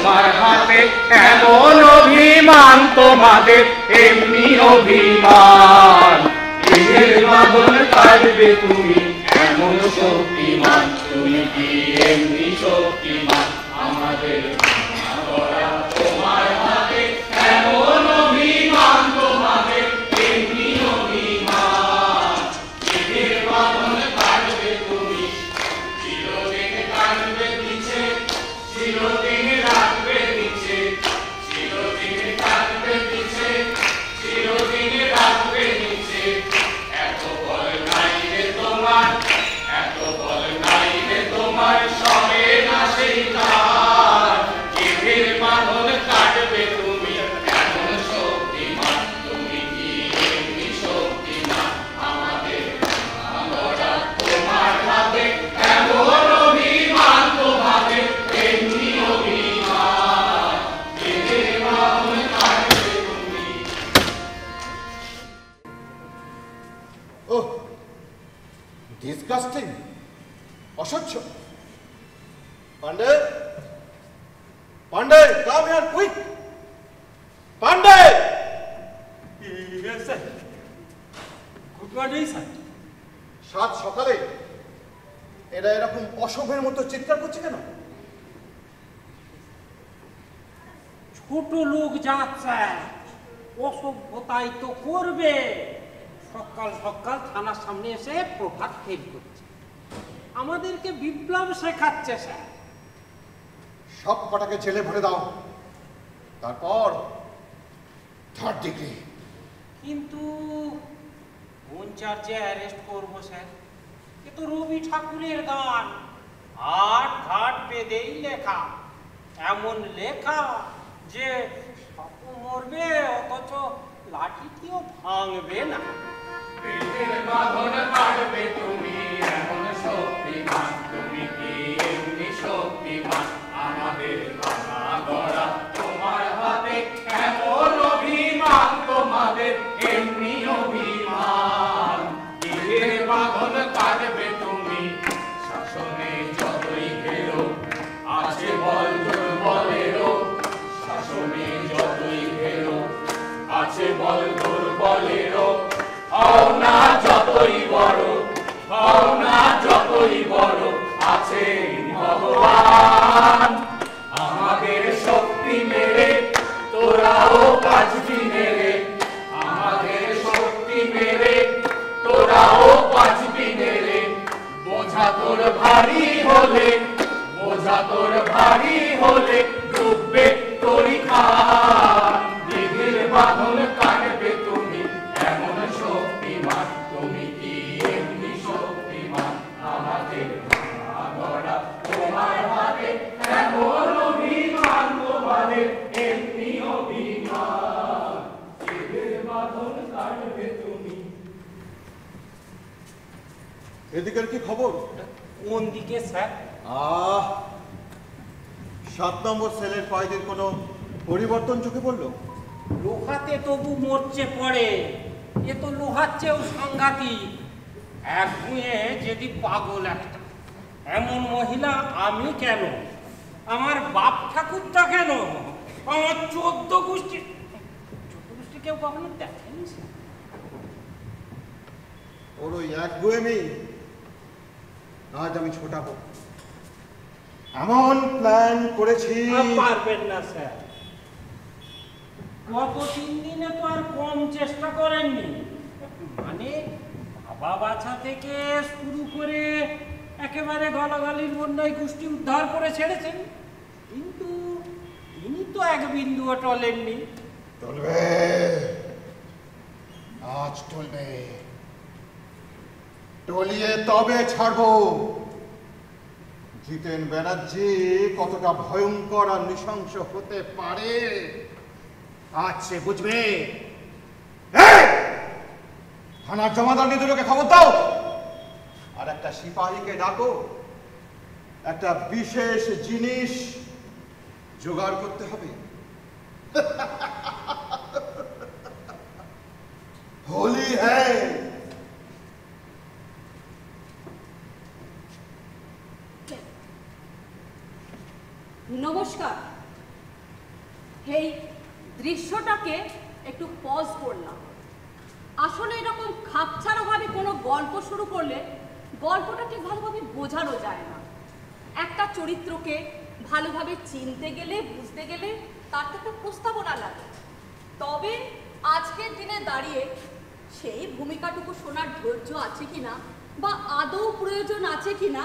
তোমার হাতে এমন অভিমান তোমাদের এমনি অভিমান দেহের বাঁধন কাটবে তুমি এমন শক্তিমান তুমি কি এমনি শক্তিমান আমাদের তোমার হাতে এমন অভিমান তোমাদের এমনি অভিমান দেহের বাঁধন কাটবে তুমি চিরদিন কাটবে পিছে চিরদিন রাখবে নিচে চিরদিন কাটবে পিছে চিরদিন রাখবে নিচে এত বল নাই রে তোমার এত বল নাই রে তোমার সবে না সেই তার দেহের বাঁধন কাটবে তুমি এমন শক্তিমান তুমি কি এমনি শক্তিমান আমাদের আমরা তোমার হাতে এমন অভিমান তোমাদের এমনি অভিমান দেহের বাঁধন কাটবে তুমি। ওহ, ডিসগাস্টিং, অসহ্য। Pandey, Pandey, come here quick. Pandey! Yes, sir. Good morning, sir. সাত সকালে এরা এরকম অসভ্যের মতো চিৎকার করছে কেন? ছোট লোক যাচ্ছে অসভ্যতাই তো করবে। সকাল সকাল থানার সামনে এসে প্রভাত ফেল করছে, আমাদেরকে বিপ্লব শেখাচ্ছে স্যার। সব কটাকে জেলে ভরে দাও, তারপর থার্ড ডিগ্রি। কিন্তু কোন চার্জে অ্যারেস্ট করবো স্যার? এ তো রবি ঠাকুরের গান, আট ঘাট বেঁধেই লেখা। এমন লেখা যে সাপ মরবে অথচ লাঠিটিও ভাঙবে না। দেহের বাঁধন কাটবে তুমি এমন শক্তিমান তুমি কি এমনি শক্তিমান আমাদের ভাঙা গড়া তোমার হাতে এমন অভিমান তোমাদের এমনি অভিমান দেহের বাঁধন কাটবে তুমি শাসনে যতই ঘেরো আছে বল দুর্বলেরও শাসনে যতই ঘেরো আছে বল দুর্বলেরও হও না যতই বড় হও না যতই বড় আছে ভগবান আমাদের শক্তি মেরে তোরাও বাঁচবি মেরে আমাদের শক্তি মেরে তোরাও বাঁচবি মেরে বোঝা তোর ভারী হলে বোঝা তোর ভারী হলে ডুববে তোরই খান দেহের বাঁধন কাটবে তুমি এমন শক্তিমান তুমি কি এমনি শক্তিমান আমাদের গড়া তোমার হাতে এমন অভিমান তোমাদের এমনি অভিমান দেহের বাঁধন কাটবে তুমি। এদিকের কি খবর? কোন দিকে স্যার? 7 নম্বর সেলের কয়েদির কোনো পরিবর্তন চোখে পড়লো? লোহাতে তবু মরচে পড়ে, এ তো লোহার চেয়েও সাংঘাতিক। এক গুঁয়ে যদি পাগল একটা। এমন মহিলা আমি কেন, আমার বাপ ঠাকুরটা কেন, আমার 14 গোষ্ঠী কেউ কখনো দেখেনি স্যার। ওর ওই এক গুয়েমি আজ আমি ছোটাবো, এমন প্ল্যান করেছি। পারবেন না স্যার, গত 3 দিনে তো আর কম চেষ্টা করেননি। মানে বাবা বাছা থেকে শুরু করে একেবারে গলাগলির বন্যায় গোষ্ঠী উদ্ধার করে ছেড়েছেন, কিন্তু তিনি তো এক বিন্দুও টলেননি। চলবে, আজ চলবে, টলিয়ে তবে ছাড়বো। জিতেন ব্যানার্জি কতটা ভয়ঙ্কর আর নৃশংস হতে পারে আজ সে বুঝবে। থানার জমাদার দুটোকে খবর দাও, আর একটা সিপাহীকে ডাকো, একটা বিশেষ জিনিস জোগাড় করতে হবে। होली है। নমস্কার। দৃশ্যটাকে একটু পজ করলাম। আসলে এরকম খাপছাড়াভাবে কোনো গল্প শুরু করলে গল্পটা ঠিক ভালোভাবে বোঝানো যায় না। একটা চরিত্রকে ভালোভাবে চিনতে গেলে, বুঝতে গেলে তার তো একটা প্রস্তাবনা লাগে। তবে আজকের দিনে দাঁড়িয়ে সেই ভূমিকাটুকু শোনার ধৈর্য আছে কিনা বা আদৌ প্রয়োজন আছে কিনা,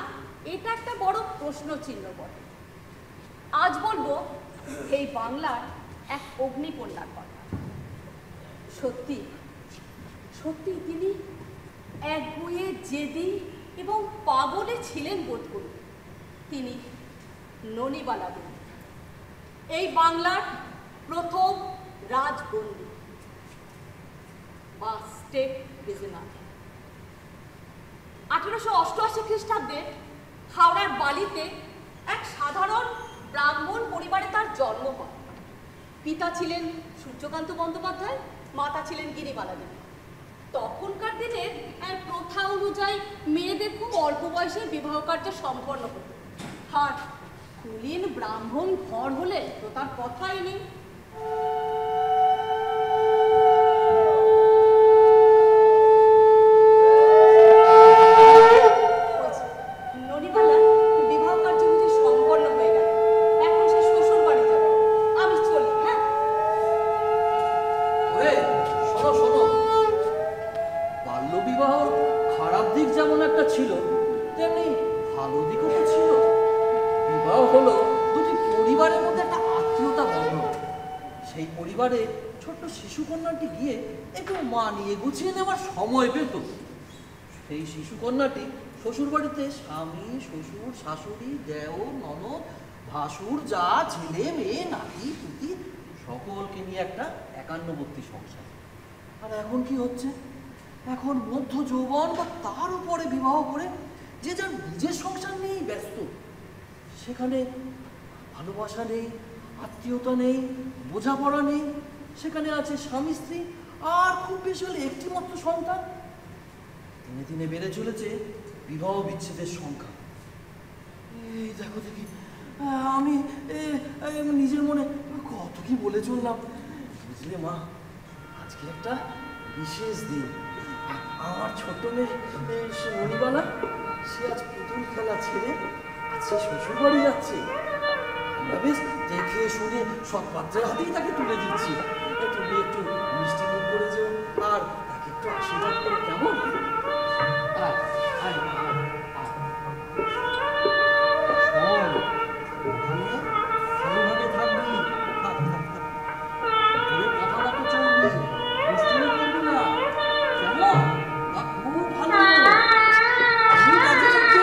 এটা একটা বড় প্রশ্ন চিহ্ন বটে। আজ বলবো এই বাংলার এক অগ্নিকন্যার কথা। সত্যি সত্যি তিনি একগুঁয়ে জেদি এবং পাগলে ছিলেন বোধ করি। তিনি ননিবালা দেবী, এই বাংলার প্রথম রাজবন্দী বা স্টেট প্রিজনার। 1888 খ্রিস্টাব্দে হাওড়ার বালিতে এক সাধারণ ব্রাহ্মণ পরিবারে তার জন্ম হয়। পিতা ছিলেন সূর্যকান্ত বন্দ্যোপাধ্যায়, মাতা ছিলেন গিরিবালা দেবী। তখনকার দিনের এক প্রথা অনুযায়ী মেয়েদের খুব অল্প বয়সে বিবাহ কার্য সম্পন্ন হতো। আর কুলীন ব্রাহ্মণ ঘর হলে তো তার কথাই নেই। ননিবালা বিবাহ কার্য বুঝি সম্পন্ন হয়ে গেল। এখন সে শ্বশুর বাড়ি যাবে। আমি চলি। হ্যাঁ, শোনো শোনো, বাল্যবিবাহ খারাপ দিক যেমন একটা ছিল, তেমনি ভালো দিকও তো ছিল। বিবাহ হলো দুটি পরিবারের মধ্যে একটা আত্মীয়তা বন্ধন। সেই পরিবারে ছোট্ট শিশুকন্যাটি গিয়ে একটু মানিয়ে গুছিয়ে নেওয়ার সময় পেত। সেই শিশুকন্যাটি শ্বশুরবাড়িতে স্বামী, শ্বশুর, শাশুড়ি, দেওর, ননদ, ভাসুর, যা, ছেলে, মেয়ে, নাতি, পুতি সকলকে নিয়ে একটা একান্নবর্তী সংসার। আর এখন কি হচ্ছে? এখন মধ্য যৌবন বা তার উপরে বিবাহ করে যে যার নিজের সংসার নিয়েই ব্যস্ত। সেখানে ভালোবাসা নেই, আত্মীয়তা নেই, বোঝাপড়া নেই। সেখানে আছে স্বামী স্ত্রী আর খুব বেশি হলে একটি মাত্র সন্তান। দিনে দিনে বেড়ে চলেছে বিবাহ বিচ্ছেদের সংখ্যা। এই দেখো দেখি, আমি নিজের মনে কত কি বলে চললাম। বুঝলে মা, আজকে একটা বিশেষ দিন। আমার ছোট মেয়ে ননিবালা, সে আজ পুতুল খেলা ছেড়ে আজকে শ্বশুর বাড়ি যাচ্ছে। আমরা বেশ দেখে শুনে সব পাত্রের হাতেই তাকে তুলে দিচ্ছি। তুমি একটু মিষ্টি মুখ করে যেও আর তাকে একটু আশীর্বাদ করো, কেমন? ভালোভাবে থাকবি, কথা রাখতে চলবি, দুষ্টুমি করবি না, কেমন? খুব ভালো। আমি কাজে যাচ্ছি,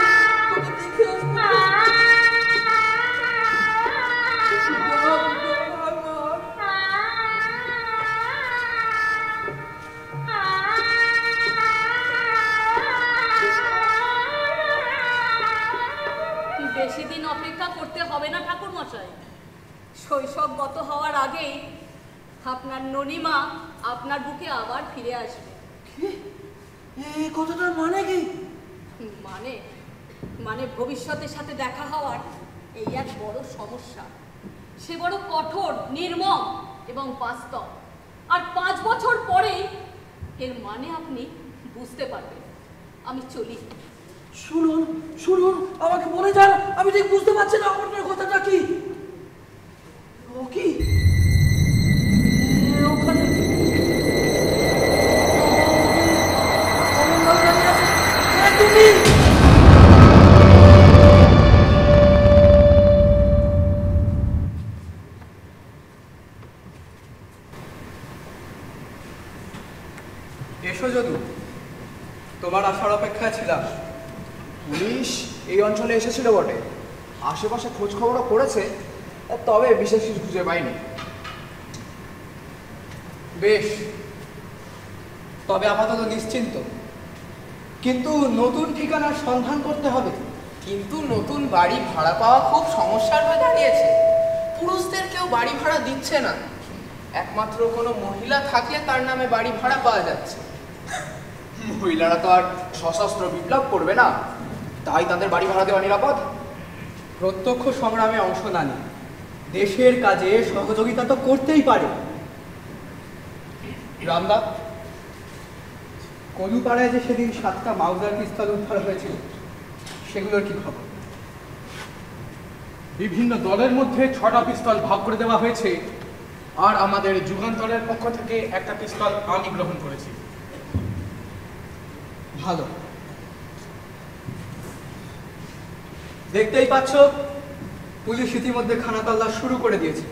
তোকে দেখে আসবো। বেশি দিন অপেক্ষা করতে হবে না ঠাকুর মশাই। শৈশব গত হওয়ার আগেই আপনার ননিমা আপনার বুকে আবার ফিরে আসবে। এই কথাটার মানে কি? মানে মানে ভবিষ্যতের সাথে দেখা হওয়ার এই এক বড় সমস্যা। সে বড় কঠোর, নির্মম এবং বাস্তব। আর 5 বছর পরেই এর মানে আপনি বুঝতে পারবেন। আমি চলি। শুনুন শুনুন, আমাকে বলে যান, আমি ঠিক বুঝতে পারছি না আপনার কথাটা কি। ও কি ওখানে তুমি? এসো যদু, তোমার আসার অপেক্ষায় ছিলাম। পুলিশ এই অঞ্চলে এসেছিল বটে, আশেপাশে খোঁজ খবরও করেছে, তবে বিশেষ কিছু খুঁজে পাইনি। বেশ, তবে আপাতত নিশ্চিন্ত। কিন্তু নতুন ঠিকানার সন্ধান করতে হবে। কিন্তু নতুন বাড়ি ভাড়া পাওয়া খুব সমস্যার হয়ে দাঁড়িয়েছে। পুরুষদের কেউ বাড়ি ভাড়া দিচ্ছে না। একমাত্র কোনো মহিলা থাকলে তার নামে বাড়ি ভাড়া পাওয়া যাচ্ছে। মহিলারা তো আর সশস্ত্র বিপ্লব করবে না, তাই তাদের বাড়ি ভাড়া দেওয়া নিরাপদ। প্রত্যক্ষ সংগ্রামে অংশ না নিয়ে দেশের কাজে সহযোগিতা তো করতেই পারে। রামদা, কলুপাড়ায় যে সেদিন 7টা মাউজার পিস্তল উদ্ধার হয়েছিল, সেগুলোর কি খবর? বিভিন্ন দলের মধ্যে 6টা পিস্তল ভাগ করে দেওয়া হয়েছে, আর আমাদের যুগান্তরের পক্ষ থেকে একটা পিস্তল আমি গ্রহণ করেছি। ভালো। দেখতেই পাচ্ছ, পুলিশ ইতিমধ্যে খানা তল্লাশ শুরু করে দিয়েছে।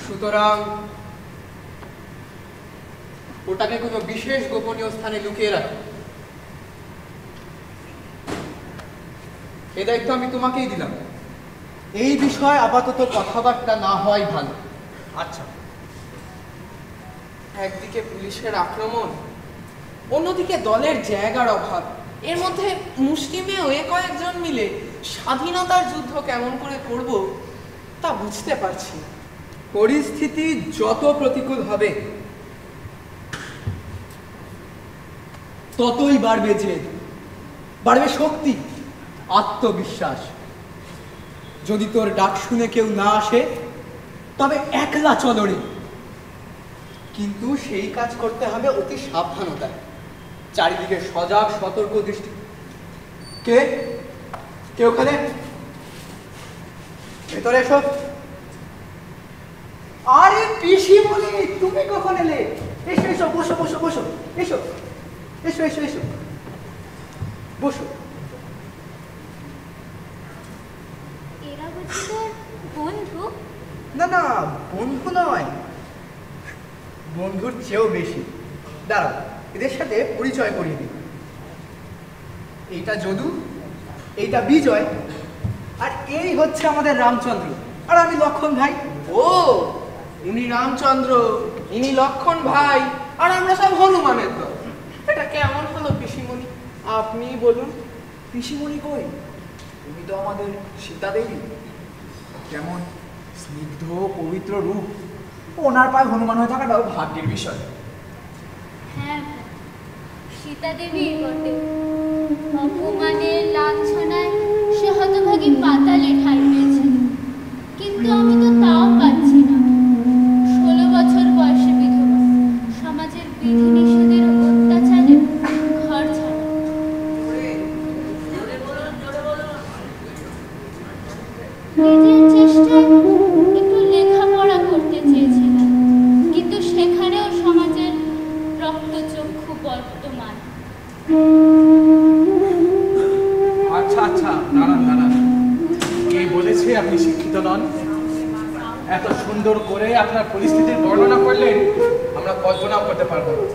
সুতরাং ওটাকে কোনো বিশেষ গোপনীয় স্থানে লুকিয়ে রাখো। এই দায়িত্ব আমি তোমাকেই দিলাম। এই বিষয়ে আপাতত কথাবার্তা না হওয়াই ভালো। আচ্ছা। একদিকে পুলিশের আক্রমণ, অন্যদিকে দলের জায়গার অভাব, এর মধ্যে মুষ্টিমেয় কয়েকজন মিলে স্বাধীনতার যুদ্ধ কেমন করে করব তা বুঝতে পারছি না। পরিস্থিতি যত প্রতিকূল হবে, ততই বাড়বে জেদ, বাড়বে শক্তি, আত্মবিশ্বাস। যদি তোর ডাক শুনে কেউ না আসে, তবে একলা চলো রে। কিন্তু সেই কাজ করতে হবে অতি সাবধানতায়, চারিদিকে সজাগ সতর্ক দৃষ্টি। কে কে ওখানে? ভেতরে এসো। আরে পিসিমণি, তুমি কখন এলে? এসো এসো, বসো বসো বসো, এসো এসো এসো এসো, বসো। এরা বুঝি তোর বন্ধু? না না, বন্ধু নয়, বন্ধুর চেয়েও বেশি। দাঁড়াও, এদের সাথে পরিচয় করিয়ে দিই। এইটা যদু, এইটা বিজয়, আর এই হচ্ছে আমাদের রামচন্দ্র, আর আমি লক্ষণ ভাই। ও, উনি রামচন্দ্র, ইনি লক্ষণ ভাই, আর আমরা সব হনুমানের দল। এটা কেমন হলো পিসিমণি, আপনি বলুন। পিসিমণি কই? তুমি তো আমাদের সীতা দেবী। কেমন স্নিগ্ধ পবিত্র রূপ, ওনার পায়ে হনুমান হয়ে থাকাটাও ভাগ্যের বিষয়। হ্যাঁ, সীতা দেবী বটে। অপমানের লাঞ্ছনায় সে হতভাগী পাতালে ঠাঁই পেয়েছে, কিন্তু আমি তো তাও পাচ্ছি না। 16 বছর বয়সে বিধবা, সমাজের বিধিনিষেধের অত্যাচারে ঘর ছাড়া। নিজের চেষ্টায় একটু লেখাপড়া করতে চেয়েছিলাম, কিন্তু সেখানেও সমাজের রক্তচক্ষু বর্তমান। আচ্ছা আচ্ছা, দাঁড়ান দাঁড়ান। কে বলেছে আপনি শিক্ষিত নন? এত সুন্দর করে আপনার পরিস্থিতির বর্ণনা করলেন, আমরা কল্পনাও করতে পারবো না।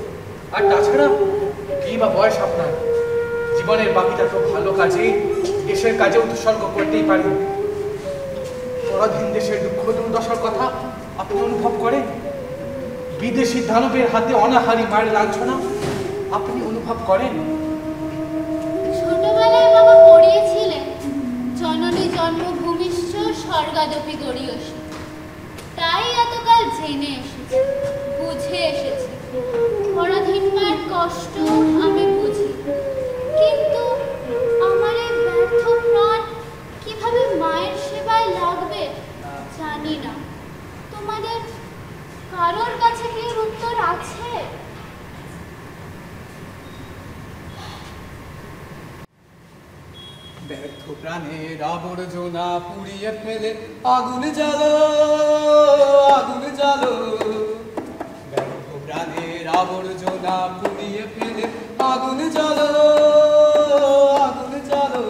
আর তাছাড়া কি বা বয়স আপনার? জীবনের বাকিটা তো ভালো কাজে, দেশের কাজে উৎসর্গ করতেই পারেন। পরাধীন দেশের দুঃখ দুর্দশার কথা আপনি অনুভব করেন? বিদেশি দানবের হাতে অনাহারী মায়ের লাঞ্ছনা আপনি অনুভব করেন? ছোটবেলায় বাবা পড়িয়েছিলেন, জননী জন্মভূমিশ্চ স্বর্গাদপি গড়িয়সী। তাই এতকাল জেনে এসেছি, বুঝে এসেছি। পরাধীন মায়ের কষ্ট আমি বুঝি, কিন্তু আমার এই ব্যর্থ প্রাণ কিভাবে মায়ের সেবায় লাগবে জানি না। তোমাদের কারোর কাছে কি এর উত্তর আছে? ব্যর্থ প্রাণের আবর্জনা পুড়িয়ে ফেলে আগুন জ্বালো, আগুন জ্বালো। ব্যর্থ প্রাণের আবর্জনা পুড়িয়ে ফেলে আগুন জ্বালো, আগুন জ্বালো।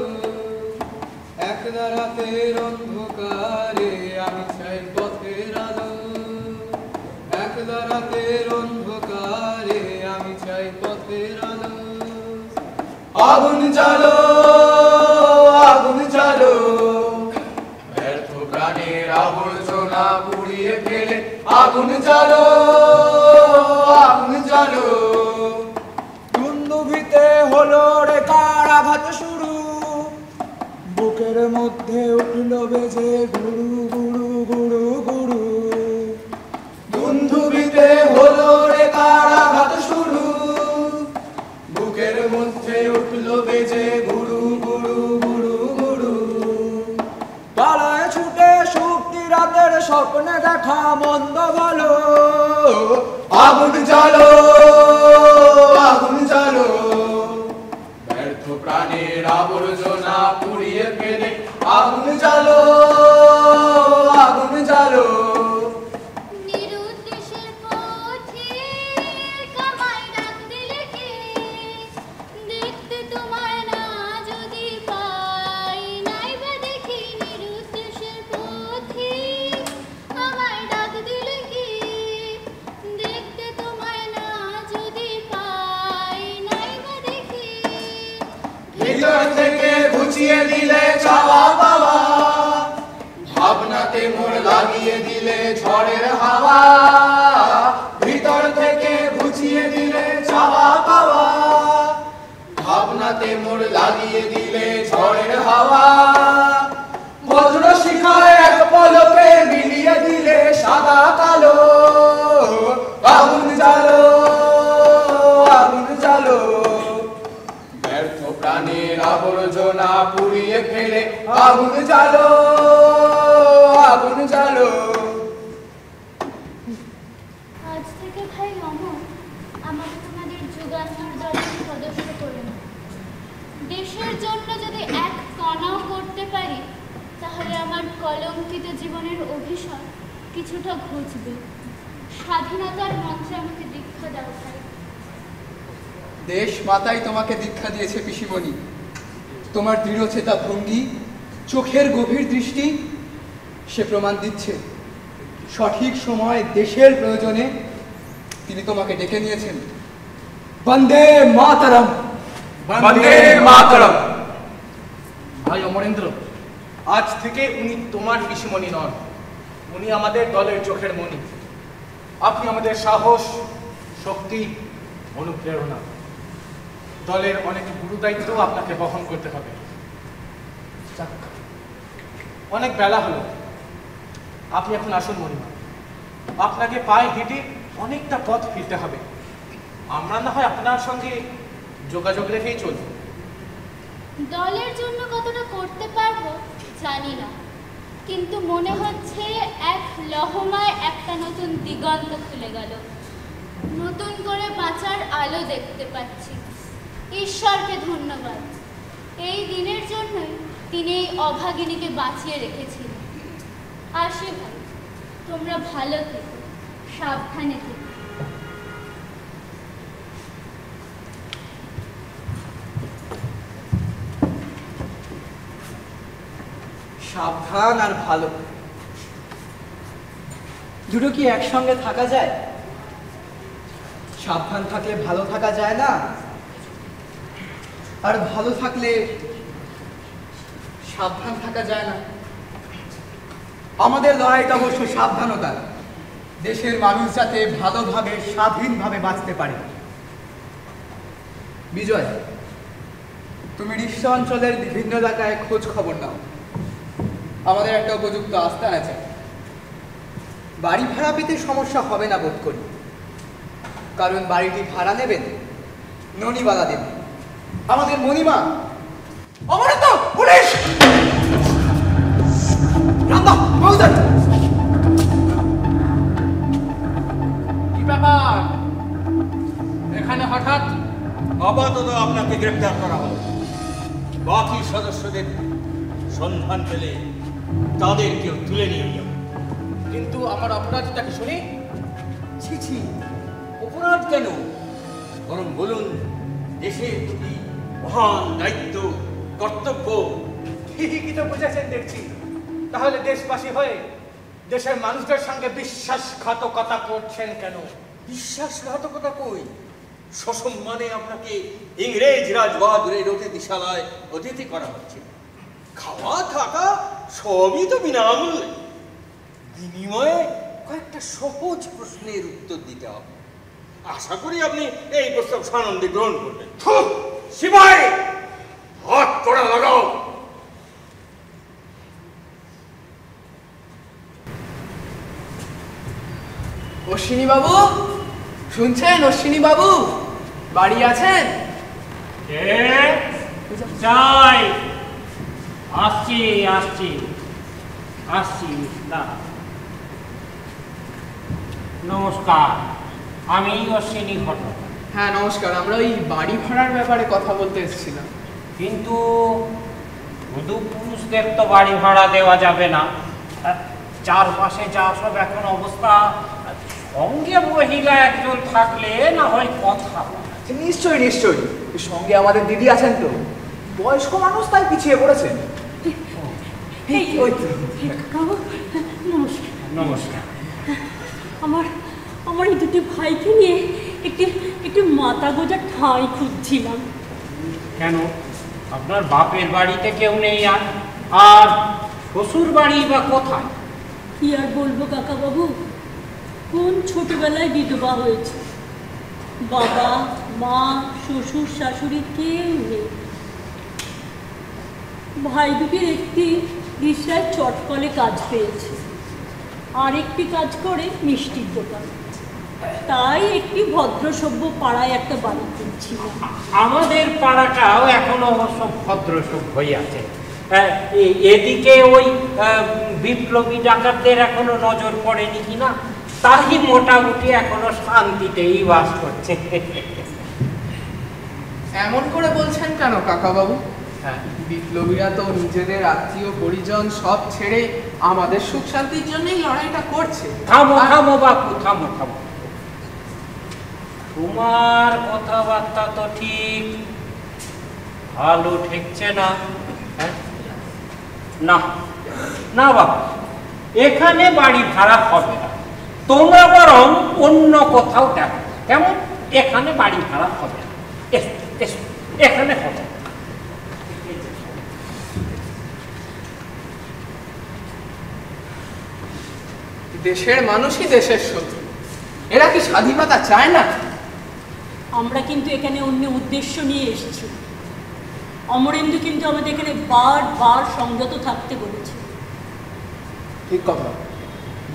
একলা রাতের অন্ধকারে আমি চাই পথের আলো, একলা রাতের অন্ধকারে আমি চাই পথের আলো। আগুন জ্বালো, আগুন জ্বালো। ব্যর্থ প্রাণের আবর্জনা পুড়িয়ে ফেলে আগুন জ্বালো, আগুন জ্বালো। দুন্দুভিতে হলো রে কারাঘাত শুরু, বুকের মধ্যে উঠল বেজে গুরু গুরু গুরু গুরু। দুন্দুভিতে হলো রে কারাঘাত শুরু, বুকের মধ্যে উঠল বেজে গুরু গুরু গুরু গুরু। পালায় ছুটে সুপ্তি রাতের স্বপ্নে দেখা মন্দ ভালো, আগুন জ্বালো, আগুন জ্বালো। ব্যর্থ প্রাণের আবর্জনা পুড়িয়ে ফেলে আগুন জ্বালো, আগুন জ্বালো। নিরুদ্দেশের পথে কামাই ডাক দিলে কে, দেখতে তোমায় না যদি পাই, নাইবা দেখি নিরুদ্দেশের পথে আমায় ডাক দিলে কে, দেখতে তোমায় না যদি পাই, নাইবা দেখি। ভিতর থেকে ঘুচিয়ে দিলে চাওয়া পাওয়া, ভাবনাতে মোড় লাগিয়ে দিলে ঝড়ের হাওয়া। ভিতর থেকে ঘুচিয়ে দিলে চাওয়া পাওয়া, ভাবনাতে মোড় লাগিয়ে দিলে ঝড়ের হাওয়া। বজ্র শিখায় এক পলকে মিলিয়ে দিলে সাদা কালো। আগুন জ্বালো, আগুন জ্বালো। ব্যর্থ প্রাণের আবর্জনা পুড়িয়ে ফেলে আগুন জ্বালো, আগুন জ্বালো। আজ থেকে ভাই অমর আমাকে তোমাদের যুগান্তর দলের সদস্য করে নাও। দেশের জন্য যদি এক কণাও করতে পারি, তাহলে আমার কলঙ্কিত জীবনের অভিশাপ কিছুটা ঘুচবে। স্বাধীনতার মন্ত্রে আমাকে দীক্ষা দাও ভাই। দেশ মাতাই তোমাকে দীক্ষা দিয়েছে পিসিমণি। তোমার দৃঢ়চেতা ভঙ্গি, চোখের গভীর দৃষ্টি সে প্রমাণ দিচ্ছে সঠিক সময় দেশের প্রয়োজনে তিনি তোমাকে ডেকে নিয়েছেন। বন্দে মাতরম, বন্দে মাতরম। ভাই অমরেন্দ্র, আজ থেকে উনি তোমার পিসিমণি নন, উনি আমাদের দলের চোখের মণি। আপনি আমাদের সাহস, শক্তি, অনুপ্রেরণা। দলের অনেক গুরু দায়িত্ব আপনাকে বহন করতে হবে। যাক, অনেক বেলা হলো, আপনি এখন আসুন মণিমা। আপনাকে পায়ে হেঁটে অনেকটা পথ ফিরতে হবে। আমরা না হয় আপনার সঙ্গে যোগাযোগ রেখেই চলব। দলের জন্য কতটা করতে পারবো জানি না, কিন্তু মনে হচ্ছে এক লহমায় একটা নতুন দিগন্ত খুলে গেল। নতুন করে বাঁচার আলো দেখতে পাচ্ছি। ঈশ্বরকে ধন্যবাদ, এই দিনের জন্যই তিনি এই অভাগিনীকে বাঁচিয়ে রেখেছিলেন। আসি ভাই, তোমরা ভালো থেকো, সাবধানে থেকো। সাবধান আর ভালো দুটো কি একসঙ্গে থাকা যায়? সাবধান থাকলে ভালো থাকা যায় না, আর ভালো থাকলে সাবধান থাকা যায় না। আমাদের লড়াইটা অবশ্য সাবধানতা, দেশের মানুষ যাতে ভালোভাবে স্বাধীনভাবে বাঁচতে পারে। বিজয়, তুমি রিষ্টা অঞ্চলের বিভিন্ন এলাকায় খোঁজ খবর নাও। আমাদের একটা উপযুক্ত আস্থান আছে, বাড়ি ভাড়া পেতে সমস্যা হবে না বোধ করি, কারণ বাড়িটি ভাড়া নেবেন ননিবালা দেব, আমাদের মণিমা। অমরেন্দ্র, পুলিশ! কি ব্যাপার এখানে হঠাৎ? আপাতত আপনাকে গ্রেপ্তার করা হলো। বাকি সদস্যদের সন্ধান পেলে তাদেরকেও তুলে নিয়ে যাব। কিন্তু আমার অপরাধটাকে শুনি। ছি ছি, অপরাধ কেন? বরং বলুন, দেশের প্রতি মহান দায়িত্ব, কর্তব্য। ঠিকই তো বুঝেছেন দেখছি। তাহলে দেশবাসী হয়ে দেশের মানুষদের সঙ্গে বিশ্বাসঘাতকতা করছেন কেন? বিশ্বাসঘাতকতা কই? সসম্মানে আপনাকে ইংরেজ রাজবাহাদুরের অতিথিশালায় অতিথি করা হচ্ছে। খাওয়া থাকা সবই তো বিনামূল্যে। বিনিময়ে কয়েকটা সহজ প্রশ্নের উত্তর দিতে হবে। আশা করি আপনি এই প্রস্তাব সানন্দে গ্রহণ করবেন। সিপাই, হাত কড়া লাগাও। অশ্বিনী বাবু, শুনছেন? অশ্বিনী বাবু বাড়ি আছেন? যাই, আসছি আসছি আসছি না। নমস্কার, আমি অশ্বিনী ঘটক। হ্যাঁ নমস্কার, আমরা ওই বাড়ি ভাড়ার ব্যাপারে কথা বলতে এসেছিলাম। কিন্তু শুধু পুরুষদের তো বাড়ি ভাড়া দেওয়া যাবে না, চারপাশে যা সব এখন অবস্থা, সঙ্গে মহিলা একজন থাকলে না হয় কথা বলা। নিশ্চয়ই নিশ্চয়ই, সঙ্গে আমাদের দিদি আছেন তো, বয়স্ক মানুষ, তাই পিছিয়ে পড়েছেন। নমস্কার। নমস্কার। আমার এই দুটি ভাইকে নিয়ে একটি মাথা গোজা ঠাঁই খুঁজছিলাম। কেন, আপনার বাপের বাড়িতে কেউ নেই? আর শ্বশুর বাড়ি বা কোথায়? কি আর বলবো কাকাবাবু, কোন ছোটবেলায় বিধবা হয়েছে। বাবা মা শ্বশুর শাশুড়ি কেউ নেই। ভাই দুটির একটি রিক্সায় চটকলে কাজ পেয়েছে, আর একটি কাজ করে মিষ্টির দোকান। তাই একটি ভদ্রসভ্য পাড়ায় একটা বাড়ি কিনছিলাম। আমাদের পাড়াটাও এখনো অবশ্য ভদ্রসভ্যই আছে। এদিকে ওই বিপ্লবী ডাকাতদের এখনো নজর পড়েনি কিনা, তাই মোটামুটি এখনো শান্তিতেই বাস করছে। এমন করে বলছেন কেন কাকাবাবু? বিপ্লবীরা তো নিজেদের আত্মীয় পরিজন সব ছেড়ে আমাদের সুখ শান্তির জন্যই লড়াইটা করছে। থামো থামো বাপু, থামো থামো। তোমার কথাবার্তা তো ঠিক ভালো ঠেকছে না। না না বাবা, এখানে বাড়ি ভাড়া হবে না, তোমরা বরং অন্য কোথাও দেখো। কেমন? এখানে বাড়ি ভাড়া হবে না, এসো এসো, এখানে হবে। দেশের মানুষই দেশের শত্রু, এরা কি স্বাধীনতা চায় না? আমরা কিন্তু এখানে অন্য উদ্দেশ্য নিয়ে এসেছি। অমরেন্দু কিন্তু আমাদের এখানে বারবার সংযত থাকতে বলেছে। ঠিক কথা,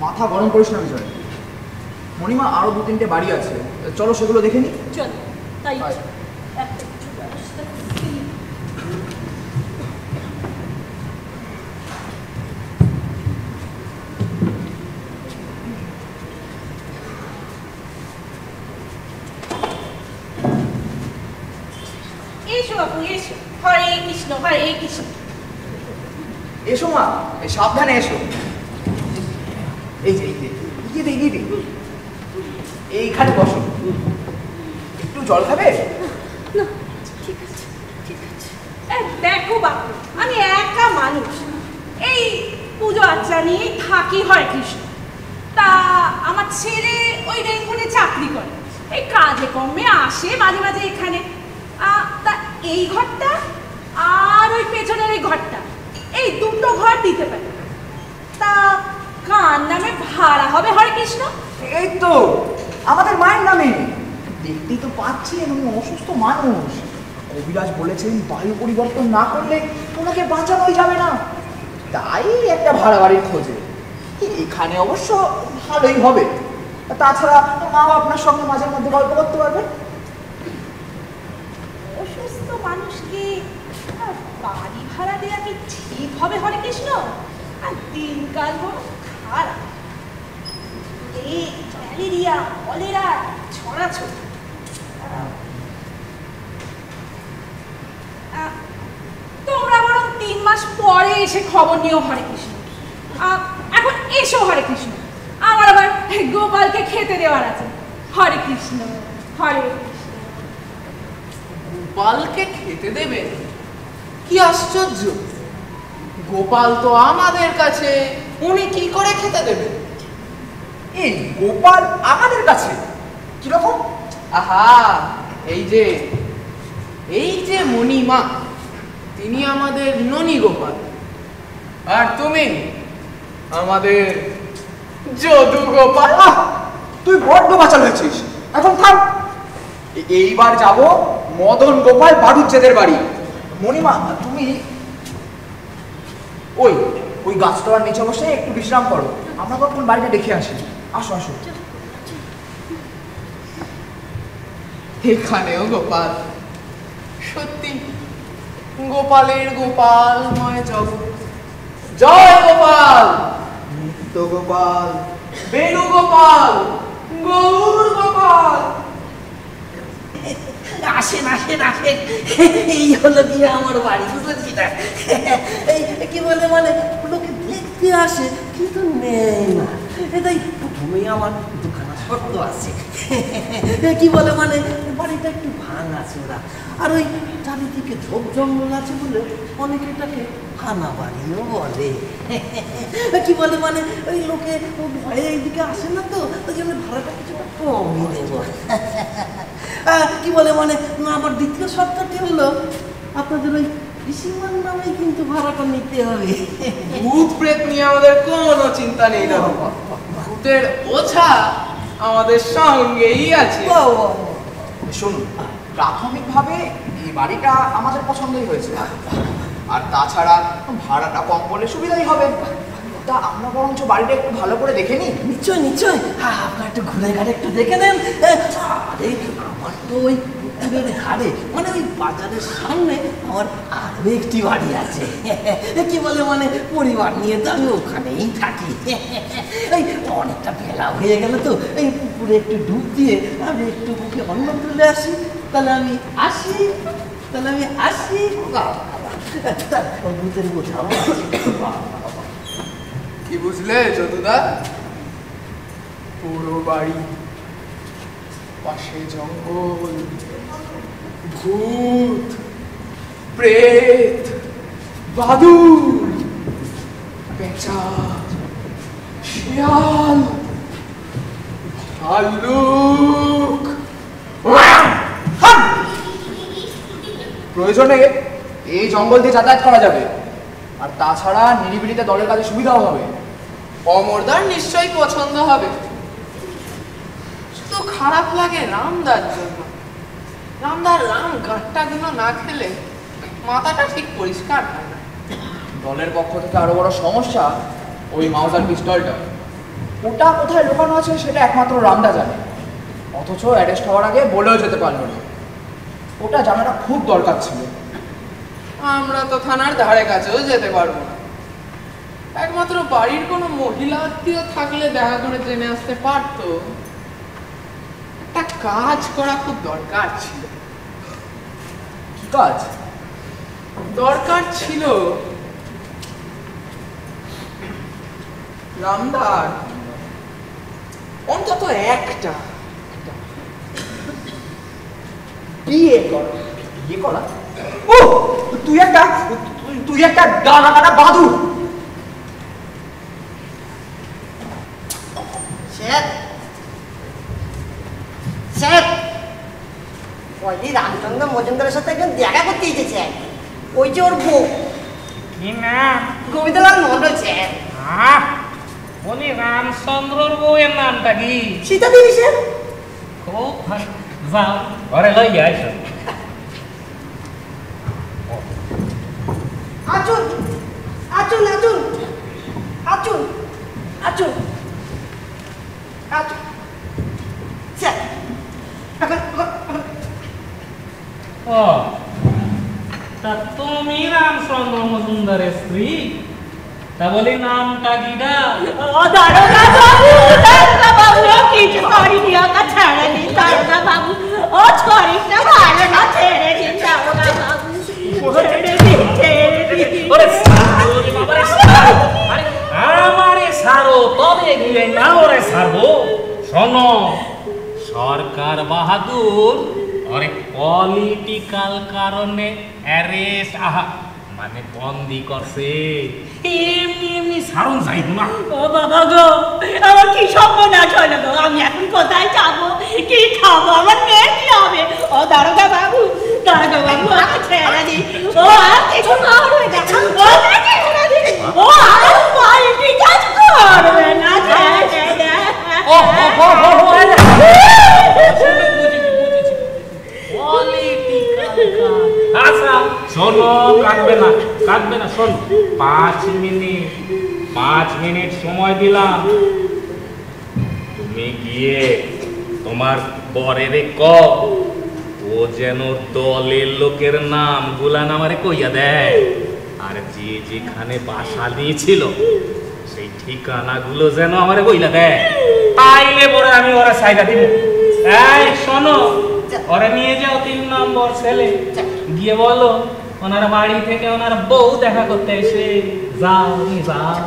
মাথা গরম করিস না বিজয়। মণিমা, আরো 2-3টে বাড়ি আছে, চলো সেগুলো দেখে নি। চল তাই একটা কিছু ব্যবস্থা করি। এসো বাপু এসো, হরে কৃষ্ণ হরে কৃষ্ণ। এসো মা, সাবধানে এসো। এই যে এইখানে বসো, একটু জল খাবে? না ঠিক আছে ঠিক আছে। দেখো বাপু, আমি একা মানুষ, এই পুজো আচ্চা নিয়ে থাকি হরে কৃষ্ণ। তা আমার ছেলে ওই রেঙ্গুনে চাকরি করে, এই কাজে কর্মে আসে মাঝে মাঝে এখানে। তা এই ঘরটা আর ওই পেছনের এই ঘরটা, এই দুটো ঘর দিতে পারে। তা কার নামে ভাড়া হবে হরে কৃষ্ণ? এই তো আমাদের মায়ের নামে। দেখতেই তো পাচ্ছেন উনি অসুস্থ মানুষ। কবিরাজ বলেছেন বায়ু পরিবর্তন না করলে ওনাকে বাঁচানোই যাবে না, তাই একটা ভাড়া বাড়ির খোঁজে। এখানে অবশ্য ভালোই হবে, তাছাড়া মা আপনার সঙ্গে মাঝে মধ্যে গল্প করতে পারবেন। অসুস্থ মানুষকে বাড়ি ভাড়া দেওয়া কি ঠিক হবে হরে কৃষ্ণ? আর দিনকাল বড় খারাপ, এই ম্যালেরিয়া কলেরা ছড়াছড়ি। তোমরা বরং 3 মাস পরে এসে খবর নিও হরে কৃষ্ণ। এখন এসো হরে কৃষ্ণ, আমার আবার গোপালকে খেতে দেওয়ার আছে। হরে কৃষ্ণ হরে কৃষ্ণ। গোপালকে খেতে দেবেন? কি আশ্চর্য, গোপাল তো আমাদের কাছে, উনি কি করে খেতে দেবেন? এই গোপাল আমাদের কাছে কিরকম? আহা, এই যে মণিমা, তিনি আমাদের ননী গোপাল, আর তুমি আমাদের যদু গোপাল। তুই বড্ড বাচাল হয়েছিস, এখন থাম। এইবার যাব মদন গোপাল বাড়ুজ্জেদের বাড়ি। মণিমা, তুমি ওই গাছতলার নিচে বসে একটু বিশ্রাম করো, আমরা কখন বাড়িটা দেখে আসি। আসো আসো। এখানেও গোপাল, সত্যি গোপালের গোপালময় জগৎ। জয় গোপাল, নিত্য গোপাল, বেণু গোপাল, গৌর গোপাল। আসেন আসেন আসেন, এই হলো গিয়ে আমার বাড়ি, বুঝেছি না? এই কি বলে মানে লোকে দেখতে আসে কিন্তু নেই না, এটাই প্রথমেই আমার দুখানা শর্ত আছে। কি বলে মানে বাড়িটা একটু ভাঙ আছে ওরা, আর ওই চারিদিকে ঝোপ জঙ্গল আছে বলে অনেকে এটাকে হানা বাড়িও বলে। কি বলে মানে ওই লোকে ভয়ে এইদিকে আসে না, তো ওই জন্য ভাড়াটা কিছুটা কমই দেব। কি বলে মানে আমার দ্বিতীয় শর্তটি হলো আপনাদের ওই পিসিমার নামেই কিন্তু ভাড়াটা নিতে হবে। ভূত প্রেত নিয়ে আমাদের কোনো চিন্তা নেই না, ভূতের ওঝা আমাদের সঙ্গেই আছে। শুনুন, প্রাথমিকভাবে এই বাড়িটা আমাদের পছন্দই হয়েছে, আর তাছাড়া ভাড়াটা কম করলে সুবিধাই হবে। তা আমরা বরঞ্চ বাড়িটা একটু ভালো করে দেখে নিই। নিশ্চয় নিশ্চয়, আপনার একটু ঘুরে ঘাড়ে একটু দেখে নেন। আরে আমার তো ওই পুকুরের ধারে মানে ওই বাজারের সামনে আমার আরো একটি বাড়ি আছে। কি বলে মানে পরিবার নিয়ে তো আমি ওখানেই থাকি। এই অনেকটা বেলা হয়ে গেল তো, এই পুকুরে একটু ডুব দিয়ে আমি একটু মুখে অন্ন তুলে আসি। তাহলে আমি আসি। ভূতের বোঝাও কি বুঝলে যদুদা? পুরো বাড়ি, পাশে জঙ্গল, ভূত প্রেত, বাদুড়, পেঁচা, শিয়াল, ভাল্লুক। প্রয়োজনে এই জঙ্গল দিয়ে যাতায়াত করা যাবে, আর তাছাড়া নিরিবিলিতে দলের কাজে সুবিধাও হবে। অমরদার নিশ্চয়ই পছন্দ হবে। শুধু খারাপ লাগে রামদার জন্য। রামদার রাম গাঁটটা গুলো না খেলে মাথাটা ঠিক পরিষ্কার হয় না। দলের পক্ষ থেকে আরো বড় সমস্যা ওই মাউজার পিস্তলটা। ওটা কোথায় লুকানো আছে সেটা একমাত্র রামদা জানে, অথচ অ্যারেস্ট হওয়ার আগে বলেও যেতে পারলো না। ওটা জানাটা খুব দরকার ছিল। আমরা তো থানার ধারে কাছেও যেতে পারবো না। একমাত্র বাড়ির কোনো মহিলা আত্মীয় থাকলে দেখা করে জেনে আসতে পারতো। একটা কাজ করা খুব দরকার ছিল। কি কাজ? দরকার ছিল রামদার অন্তত একটা বিয়ে করা? ও তুই একটা ডানা কাটা বাদুড়। রামচন্দ্র মজুমদারের সাথে একজন দেখা করতে এসেছে, ওই যে ওর বউ। কি নাম? গোবিন্দলাল মন্ডল স্যার। বলি রামচন্দ্রর বউয়ের নামটা কি? সীতা দেবী স্যার। খুব ভালো, যাও ঘরে লইয়া আইসো। আচুন আচুন আচুন আচুন আচুন আচুন স্যার। ও তা তুমি রামচন্দ্র মজুমদারের স্ত্রী? তা বলি নামটা কিটা? কিছু করিনি, ওকে ছেড়ে দিন দারোগা বাবু। ও শরীরটা ভালো না, ছেড়ে দিন দারোগা বাবু। আমারে সারো তবে গিয়ে না ওরে সারবো। শোনো, সরকার বাহাদুর অনেক পলিটিক্যাল কারণে অ্যারেস্ট মানে বন্দি করছে, এমনি এমনি সারণ যাইব না। ও বাবা গো, আমার কি সর্বনাশ হলো গো, আমি এখন কোথায় যাবো, কি খাবো, আমার মেয়ে কি হবে? ও দারোগা বাবু, আমাকে ছেড়ে দিন। ও আর কিছু করবে না, ও ছেড়ে দিন। ও আর পাল্টি কাজ করবে না, ছেড়ে দেন। আচ্ছা শোনো, কাটবে না, শোনো, 5 মিনিট সময় দিলাম। তুমি গিয়ে তোমার বরের ও যেন দলের লোকের নাম গুলান আমারে কইয়া দেয়, আর যে যেখানে বাসা দিয়েছিল সেই ঠিকানাগুলো যেন আমারে কইলা দেয়। আইলে বড় আমি ওরা সাইডা দিব। এই শোনো, ওরা নিয়ে যাও 3 নম্বর ছেলে, গিয়ে বলো ওনার বাড়ি থেকে ওনার বউ দেখা করতে এসে যাও, যাও।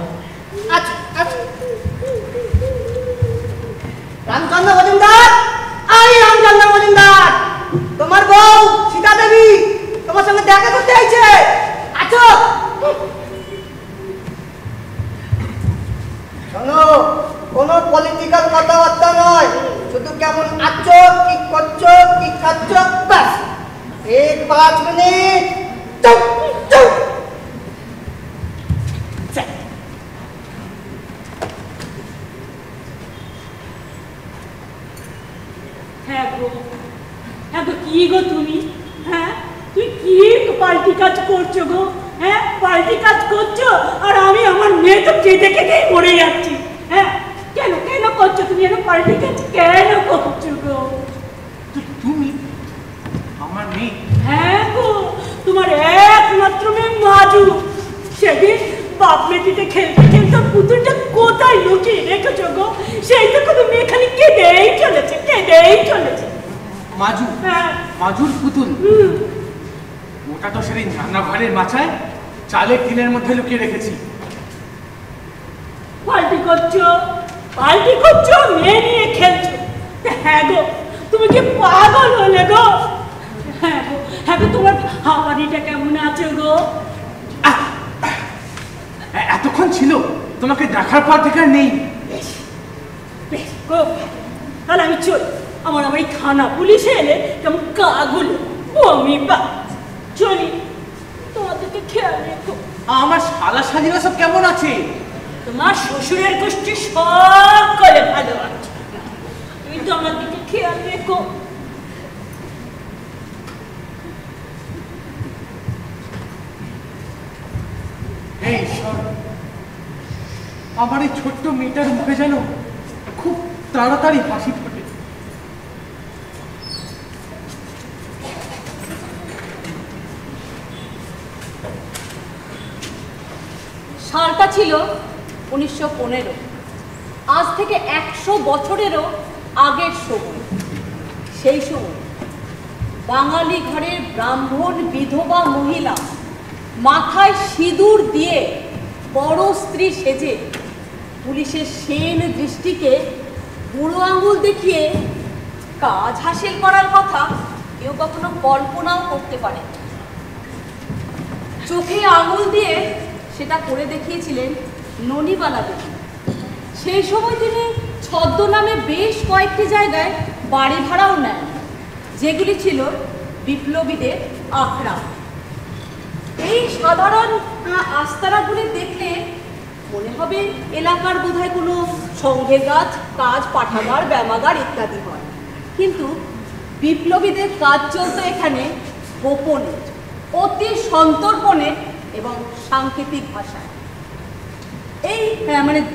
আচ্ছা আচ্ছা। রামচন্দ্র মজুমদার, রামচন্দ্র মজুমদার, তোমার বউ সীতা দেবী তোমার সঙ্গে দেখা করতে আইছে। আছো। শোনো, কোনো পলিটিক্যাল কথাবার্তা নয়, শুধু কেমন আছো, কি করছো, কি খাচ্ছ, ব্যাস। 5 মিনিট চুপ চুপ। হ্যাঁ গো, হ্যাঁ গো, কি গো তুমি? হ্যাঁ, তুই কি পাল্টি কাজ করছো গো? হ্যাঁ, পাল্টি কাজ করছো, আর আমি আমার মেয়ে তো কেটে কেটেই মরে যাচ্ছি। হ্যাঁ, কেন কেন করছো তুমি এরকম পাল্টি কাজ? কেন করছো গো? তুমি আমার মেয়ে? হ্যাঁ গো, তোমার একমাত্র মেয়ে মাজু। সেদিন বাপ বেটিতে খেলতে খেলতে পুতুলটা কোথায় লুকিয়ে রেখেছো গো? সেই তো কোনো মেয়ে খালি কেঁদেই চলেছে, কেঁদেই চলেছে। মাজু? হ্যাঁ, মাজুর পুতুল? ওটা তো সেদিন রান্নাঘরের মাচায় চালের টিনের মধ্যে লুকিয়ে রেখেছি। পাল্টি করছো, পাল্টি করছো, মেয়ে নিয়ে খেলছো। হ্যাঁ গো, তুমি কি পাগল হলে গো? হ্যাঁ গো, হ্যাঁ গো, তোমার হাওয়ারিটা কেমন আছে গো? এতক্ষণ ছিল, তোমাকে দেখার পর থেকে আর নেই। বেশ গো, তাহলে আমি চল। আমার এই থানা পুলিশে এলে কেমন কাগুলো বমি বা চলি। তোমাদেরকে খেয়াল রেখো। আমার শালা শালিরা সব কেমন আছে? তোমার শ্বশুরের গোষ্ঠী সকলে ভালো আছে, তুমি তো আমার দিকে খেয়াল রেখো। এই ঈশ্বর, আমার এই ছোট্ট মেয়েটার মুখে যেন খুব তাড়াতাড়ি হাসি ফোটে। সালটা ছিল 1915। আজ থেকে 100 বছরেরও আগের সময়। সেই সময় বাঙালি ঘরের ব্রাহ্মণ বিধবা মহিলা মাথায় সিঁদুর দিয়ে বড় স্ত্রী সেজে পুলিশের সেন দৃষ্টিকে বুড়ো আঙুল দেখিয়ে কাজ হাসিল করার কথা কেউ কখনো কল্পনাও করতে পারে। চোখে আঙুল দিয়ে সেটা করে দেখিয়েছিলেন ননিবালা দেবী। সেই সময় তিনি ছদ্মনামে বেশ কয়েকটি জায়গায় বাড়ি ভাড়াও নেন, যেগুলি ছিল বিপ্লবীদের আখড়া। এই সাধারণ আস্তানাগুলি দেখলে মনে হবে এলাকার বোধহয় কোনো সংঘের কাজ, পাঠাগার, ব্যায়ামাগার ইত্যাদি হয়। কিন্তু বিপ্লবীদের কাজ চলতো এখানে গোপনে, অতি সন্তর্পণে এবং সাংকেতিক ভাষায়। এই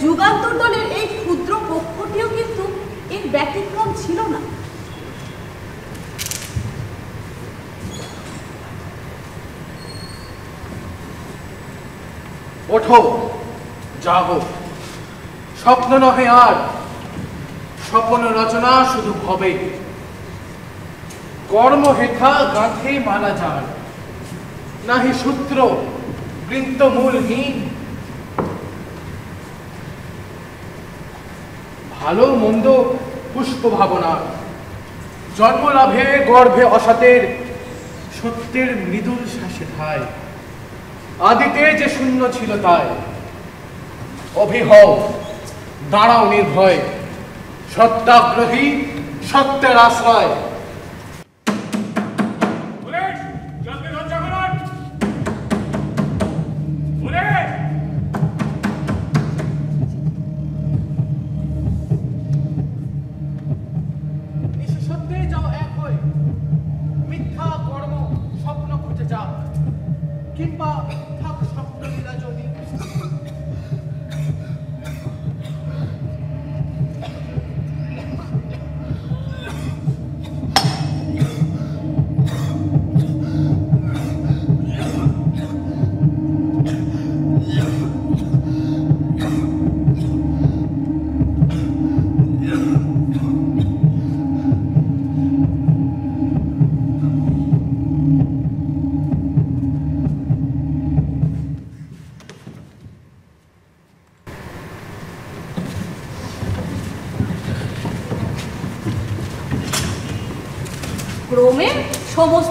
যুগান্তর দলের এই ক্ষুদ্র পক্ষটিও কিন্তু এর ব্যতিক্রম ছিল না। ওঠো, জাগো, স্বপ্ন নহে আর, স্বপ্ন রচনা শুধু হবে। কর্ম হেথা গাঁথে মালা যার, নাহি সূত্র বৃন্ত মূলহীন। ভালো মন্দ পুষ্প ভাবনা, জন্মলাভে গর্ভে অসতের, সত্যের মৃদুল শ্বাসে ধায়। আদিতে যে শূন্য ছিল তাই, অভিহব দাঁড়াও নির্ভয়, সত্যাগ্রহী সত্যের আশ্রয়। কিংবা থাক স্বপ্ন লীলা যদি,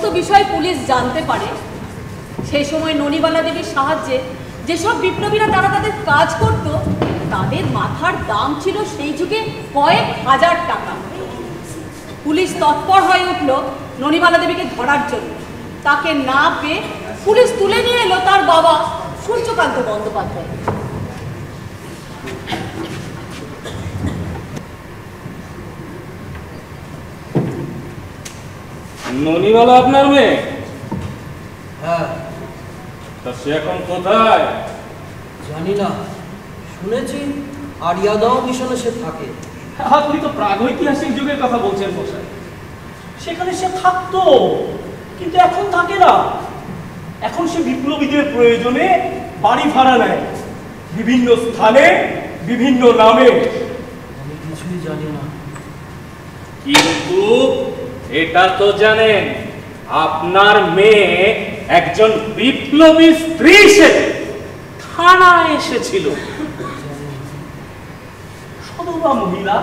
সমস্ত বিষয় পুলিশ জানতে পারে, সেই সময় ননিবালা দেবীর সাহায্যে যেসব বিপ্লবীরা তারা তাদের কাজ করত, তাদের মাথার দাম ছিল সেই যুগে কয়েক হাজার টাকা। পুলিশ তৎপর হয়ে উঠল ননিবালা দেবীকে ধরার জন্য। তাকে না পেয়ে পুলিশ তুলে নিয়ে এলো তার বাবা সূর্যকান্ত বন্দ্যোপাধ্যায়। ননিবালা আপনার মেয়ে? হ্যাঁ। তা সে এখন কোথায়? জানি না, শুনেছি আরিয়াদাও মিশনে সে থাকে। আপনি তো প্রাগৈতিহাসিক যুগের কথা বলছেন মশাই। সেখানে সে থাকতো, কিন্তু এখন থাকে না। এখন সে বিপ্লবীদের প্রয়োজনে বাড়ি ভাড়া নেয়, বিভিন্ন স্থানে বিভিন্ন নামে। আমি কিছুই জানি না। কিন্তু এটা তো জানেন, আপনার মেয়ে একজন বিপ্লবী স্ত্রী সেজে থানায় এসেছিল। সদবা মহিলা,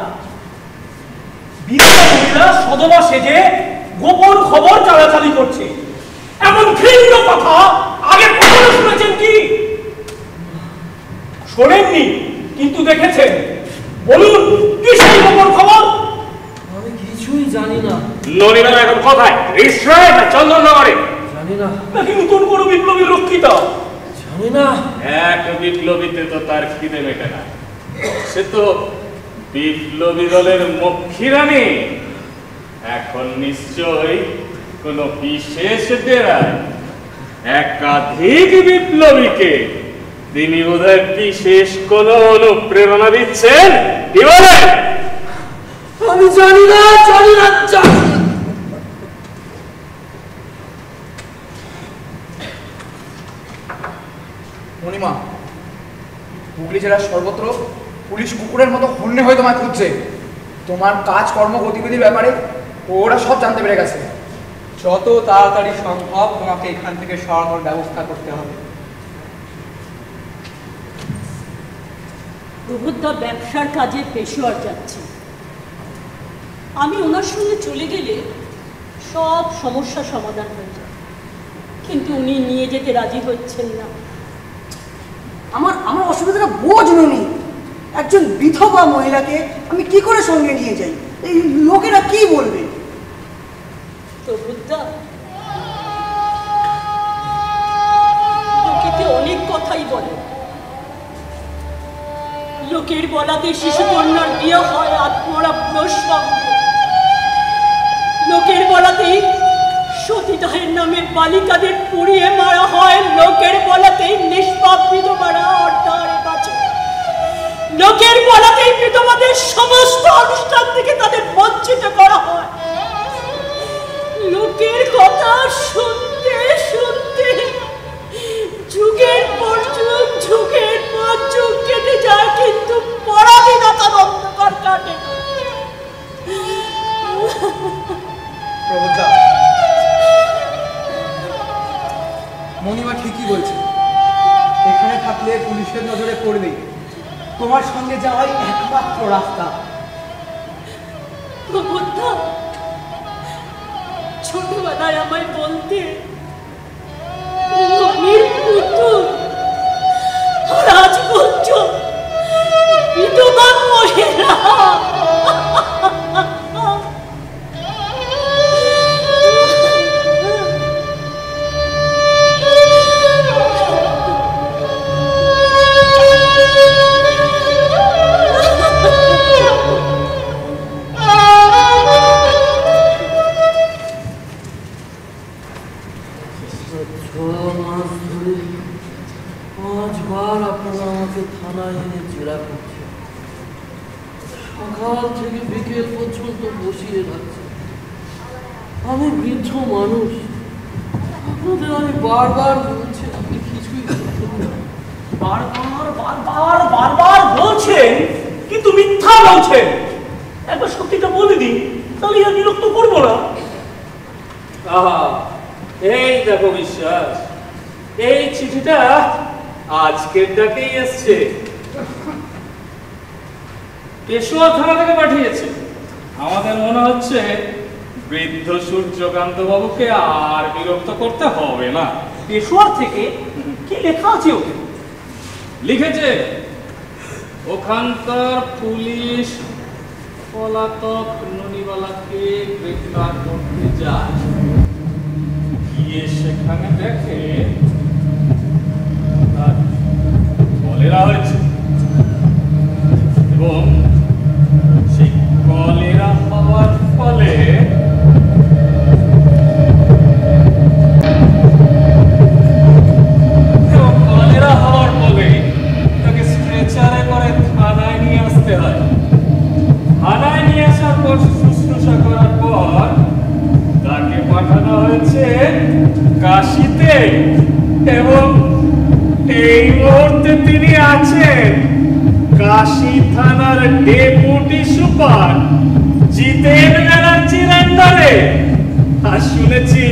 বিধবা মহিলা সদবা সেজে গোপন খবর চালাচালি করছে, এমন ঘৃণ্য কথা আগে কখনো শুনেছেন কি? শোনেননি কিন্তু দেখেছেন। বলুন কি সেই গোপন খবর? আমি কিছুই জানি না। ননিবালা এখন কোথায়? রিসরায় না চন্দননগরে? জানি না। নাকি নতুন কোনো বিপ্লবীর রক্ষিতা? জানি না। এক বিপ্লবীতে তো তার খিদে মেটে না, সে তো বিপ্লবী দলের মক্ষীরানী। এখন নিশ্চয়ই কোন বিশেষ ডেরায় একাধিক বিপ্লবীকে তিনি বোধহয় বিশেষ কোন অনুপ্রেরণা দিচ্ছেন। কি বলে? আমি জানি না, জানি না, জানি না। মণিমা, হুগলি জেলার সর্বত্র পুলিশ কুকুরের মতো হন্যে হয়ে তোমায় খুঁজছে। তোমার কাজ কর্ম গতিবিধির ব্যাপারে ওরা সব জানতে পেরে গেছে। যত তাড়াতাড়ি সম্ভব তোমাকে এখান থেকে সরানোর ব্যবস্থা করতে হবে। প্রভুদা ব্যবসার কাজে পেশোয়ার যাচ্ছে। আমি ওনার সঙ্গে চলে গেলে সব সমস্যা সমাধান হয়ে যায়, কিন্তু উনি নিয়ে যেতে রাজি হচ্ছেন না। আমার অসুবিধাটা বোঝ নি। একজন বিধবা মহিলাকে আমি কি করে সঙ্গে নিয়ে যাই? এই লোকেরা কি বলবে? প্রভুদা, লোকেতে অনেক কথাই বলে। লোকের বলাতে শিশুকন্যার বিয়ে হয় আত্মরা বুড়োর সঙ্গে। লোকের বলাতেই সতীদাহের নামে বালিকাদের পুড়িয়ে মারা হয়। লোকের বলাতেই নিষ্পাপ বিধবারা অর্ধারে বাঁচে। লোকের বলাতেই বিধবাদের সমস্ত অনুষ্ঠান থেকে তাদের বঞ্চিত করা হয়। লোকের কথা শুনতে শুনতে যুগের পর যুগ, যুগের পর যুগ কেটে যায়, কিন্তু পরাধীনতার অন্ধকার কাটে। প্রভুদা, মণিমা ঠিকই বলছে। এখানে থাকলে পুলিশের নজরে পড়বেই। তোমার সঙ্গে যাওয়াই একমাত্র রাস্তা। প্রভুদা, ছোটবেলায় আমায় বলতে মনির পুতুল, আর আজ বলছো বিধবা মহিলা। থানায় এনে জেরা করছে, সকাল থেকে বিকেল পর্যন্ত বসিয়ে রাখছে। আমি বৃদ্ধ মানুষ, আপনাদের আমি বারবার বলছি, আপনি কিছুই বারবার বলছেন, কিন্তু মিথ্যা বলছেন। একবার সত্যিটা বলে দিন, তাহলে আর বিরক্ত করবো না। আহা, এই দেখো বিশ্বাস, এই চিঠিটা আজকের ডাকেই এসছে। পেশোয়া থানা থেকে পাঠিয়েছে। আমাদের মনে হচ্ছে বৃদ্ধ সূর্যকান্ত বাবুকে আর বিরক্ত করতে হবে না। পেশোয়ার থেকে কি লেখা আছে ওকে? লিখেছে ওখানকার পুলিশ পলাতক ননিবালাকে গ্রেফতার করতে যায়, গিয়ে সেখানে দেখে তার কলেরা হয়েছে এবং সেই কলেরা হওয়ার ফলে তাকে স্ট্রেচারে করে থানায় নিয়ে আসতে হয়। থানায় নিয়ে আসার পর শুশ্রূষা করার পর তাকে পাঠানো হয়েছে কাশিতে এবং এই মুহূর্তে তিনি আছেন কাশী থানার ডেপুটি সুপার জিতেন ব্যানার্জির আন্ডারে। আর শুনেছি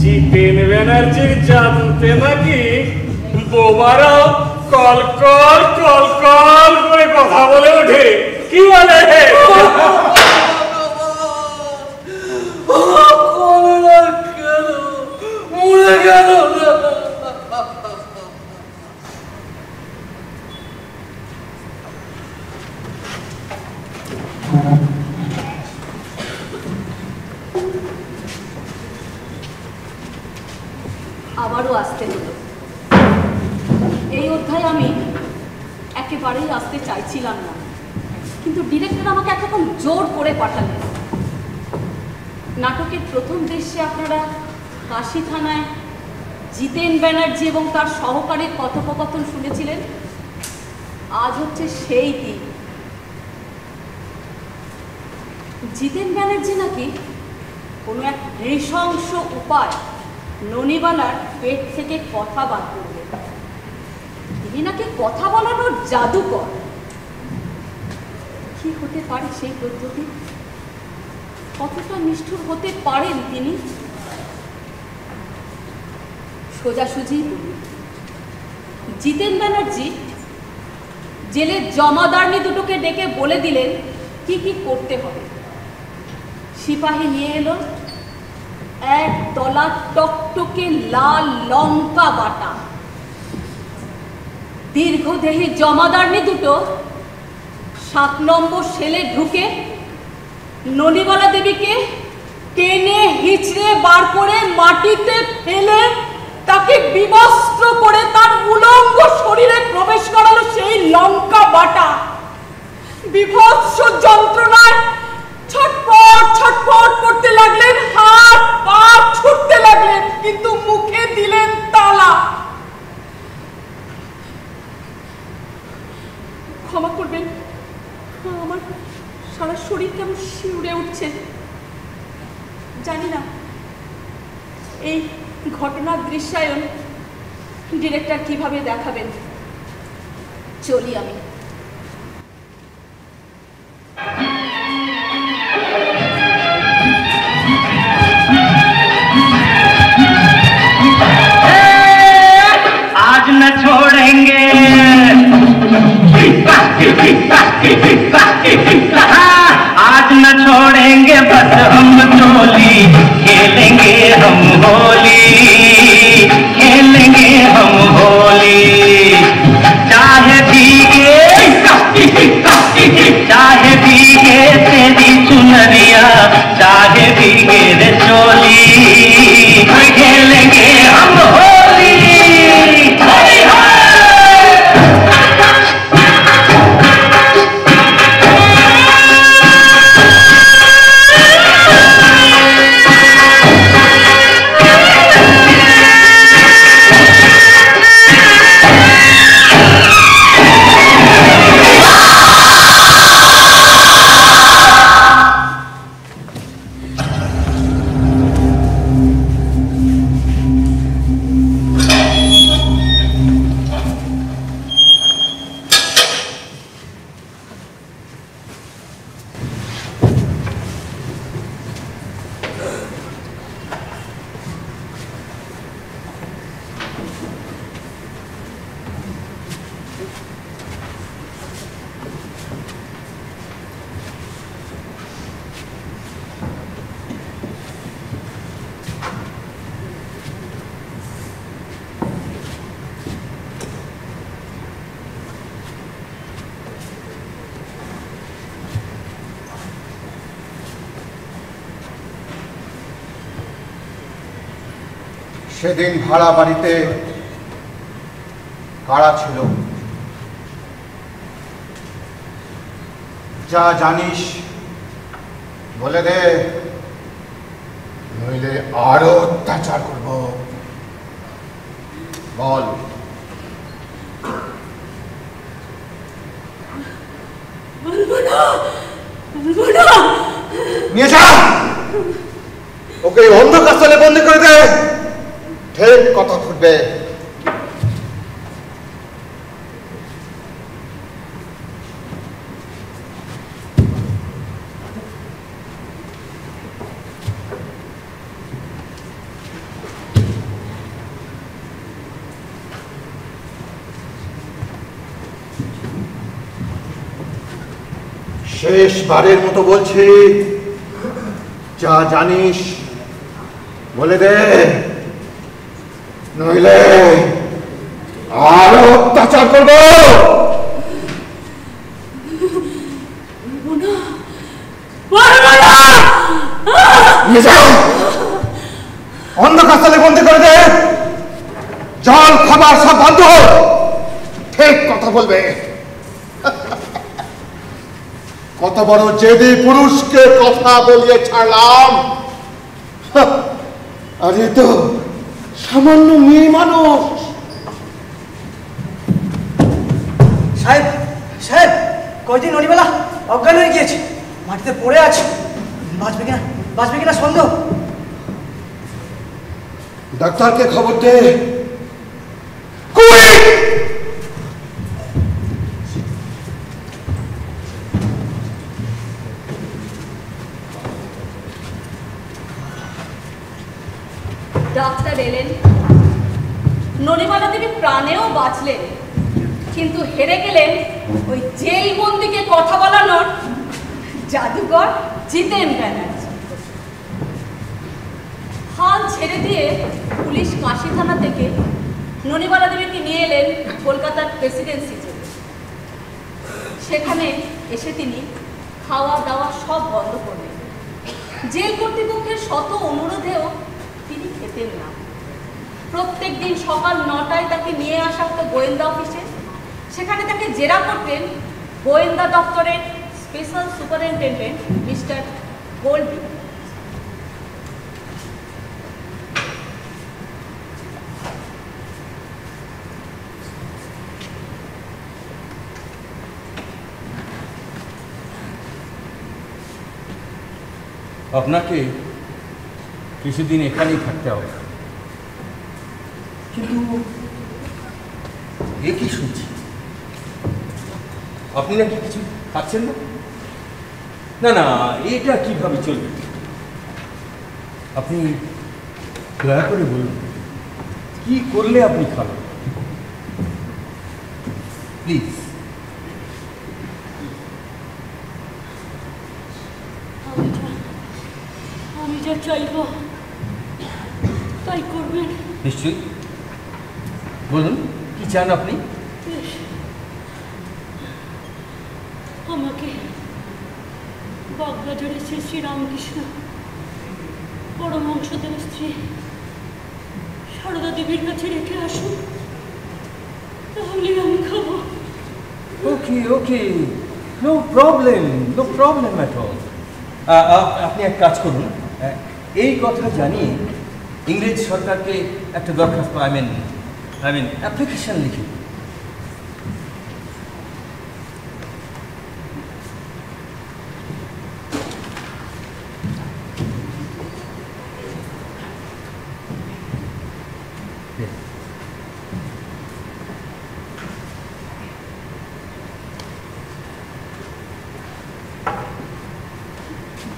জিতেন ব্যানার্জির জাদুতে নাকি বোমারাও কল কল কল কল করে কথা বলে ওঠে। কি বলে? মরে গেল না। আবারও আসতে হলো। এই অধ্যায়ে আমি একেবারেই আসতে চাইছিলাম না, কিন্তু ডিরেক্টর আমাকে একরকম জোর করে পাঠালেন। নাটকের প্রথম দৃশ্যে আপনারা কাশী থানায় জিতেন ব্যানার্জি এবং তার সহকারীর কথোপকথন শুনেছিলেন। আজ হচ্ছে সেই দিন। জিতেন ব্যানার্জি নাকি কোনো এক নৃশংস উপায় ননিবালার পেট থেকে কথা বার করবেন। তিনি নাকি কথা বলানোর জাদুকর। কি হতে পারে সেই পদ্ধতি? কতটা নিষ্ঠুর হতে পারেন তিনি? সোজাসুজি বলি, জিতেন ব্যানার্জি জেলের জমাদারনি দুটোকে ডেকে বলে দিলেন কি কি করতে হবে। সিপাহী নিয়ে এলো এক তলা টকটকে লাল লঙ্কা বাটা। দীর্ঘদেহী জমাদারনি দুটো 7 নম্বর সেলে ঢুকে ননিবালা দেবীকে টেনে হিচড়ে বার করে মাটিতে ফেলে তাকে বিবস্ত্র করে তার উলঙ্গ শরীরে প্রবেশ করালো সেই লঙ্কা বাটা। বিভৎস যন্ত্রণায় ছটপট ছটপট করতে লাগলেন, হাত পা ছুটতে লাগলেন, কিন্তু মুখে দিলেন তালা। ক্ষমা করবেন, আমার সারা শরীর কেমন শিউরে উঠছে। জানি না এই ঘটনার দৃশ্যায়ন ডিরেক্টর কিভাবে দেখাবেন। চলি আমি। आज न छोड़ेंगे, आज न छोड़ेंगे बस हम टोली, खेलेंगे हम होली, खेलेंगे हम होली, चाहे भीगे সেদিন ভাড়া বাড়িতে কারা ছিল? যা জানিস বলে দে, নইলে আরো অত্যাচার করব। বল। নিয়ে যা, ওকে অন্ধকার স্থলে বন্দি করে দে, ঠিক কথা ফুটবে। শেষবারের মতো বলছি, যা জানিস বলে দে, নইলে আরো অত্যাচার করব। অন্ধকার স্থলে বন্দি করে দে, জল খাবার সব বন্ধ, ঠিক কথা বলবে। কত বড় জেদি পুরুষকে কথা বলিয়ে ছাড়লাম, আর এ তো সামান্য মেয়ে মানুষ। সাহেব সাহেব, কয়দিন নড়িবেলা অজ্ঞান হয়ে গিয়েছে, মাটিতে পড়ে আছে, বাঁচবে কিনা সন্দেহ। ডাক্তারকে খবর দে। ডাক্তার এলেন, ননিমালা দেবী প্রাণেও বাঁচলেন, কিন্তু হেরে গেলেন ওই জেল বন্দিকে কথা বলানোর জাদুকর জিতেন ব্যানার্জি। হাল ছেড়ে দিয়ে পুলিশ কাশি থানা থেকে ননিমালা দেবীকে নিয়ে এলেন কলকাতার প্রেসিডেন্সি জেলে। সেখানে এসে তিনি খাওয়া দাওয়া সব বন্ধ করলেন। জেল কর্তৃপক্ষের শত অনুরোধেও তিনি খেতেন না। প্রত্যেক দিন সকাল 9টায় তাকে নিয়ে আসা হতো গোয়েন্দা অফিসে। সেখানে তাকে জেরা করতেন গোয়েন্দা দপ্তরের স্পেশাল সুপারিনটেন্ডেন্ট মিস্টার গোল্ডি। আপনাকে কিছুদিন এখানেই থাকতে হবে। কিন্তু এ কি শুনছি, আপনি নাকি কিছু খাচ্ছেন না? না না, এটা কিভাবে চলবে? আপনি দয়া করে বলুন, কি করলে আপনি খাবেন প্লিজ। আমি যা চাইব তাই করবেন। নিশ্চয়ই, বলুন কি চান আপনি? আমাকে বাগবাজারে শ্রী শ্রী রামকৃষ্ণ পরমহংসদেব স্ত্রী সারদা দেবীর কাছে রেখে আসুন, তাহলে আমি খাবো। Okay okay, no problem, no problem at all. আপনি এক কাজ করুন, এই কথা জানিয়ে ইংরেজ সরকারকে একটা দরখাস্ত আই মিন অ্যাপ্লিকেশন লিখি।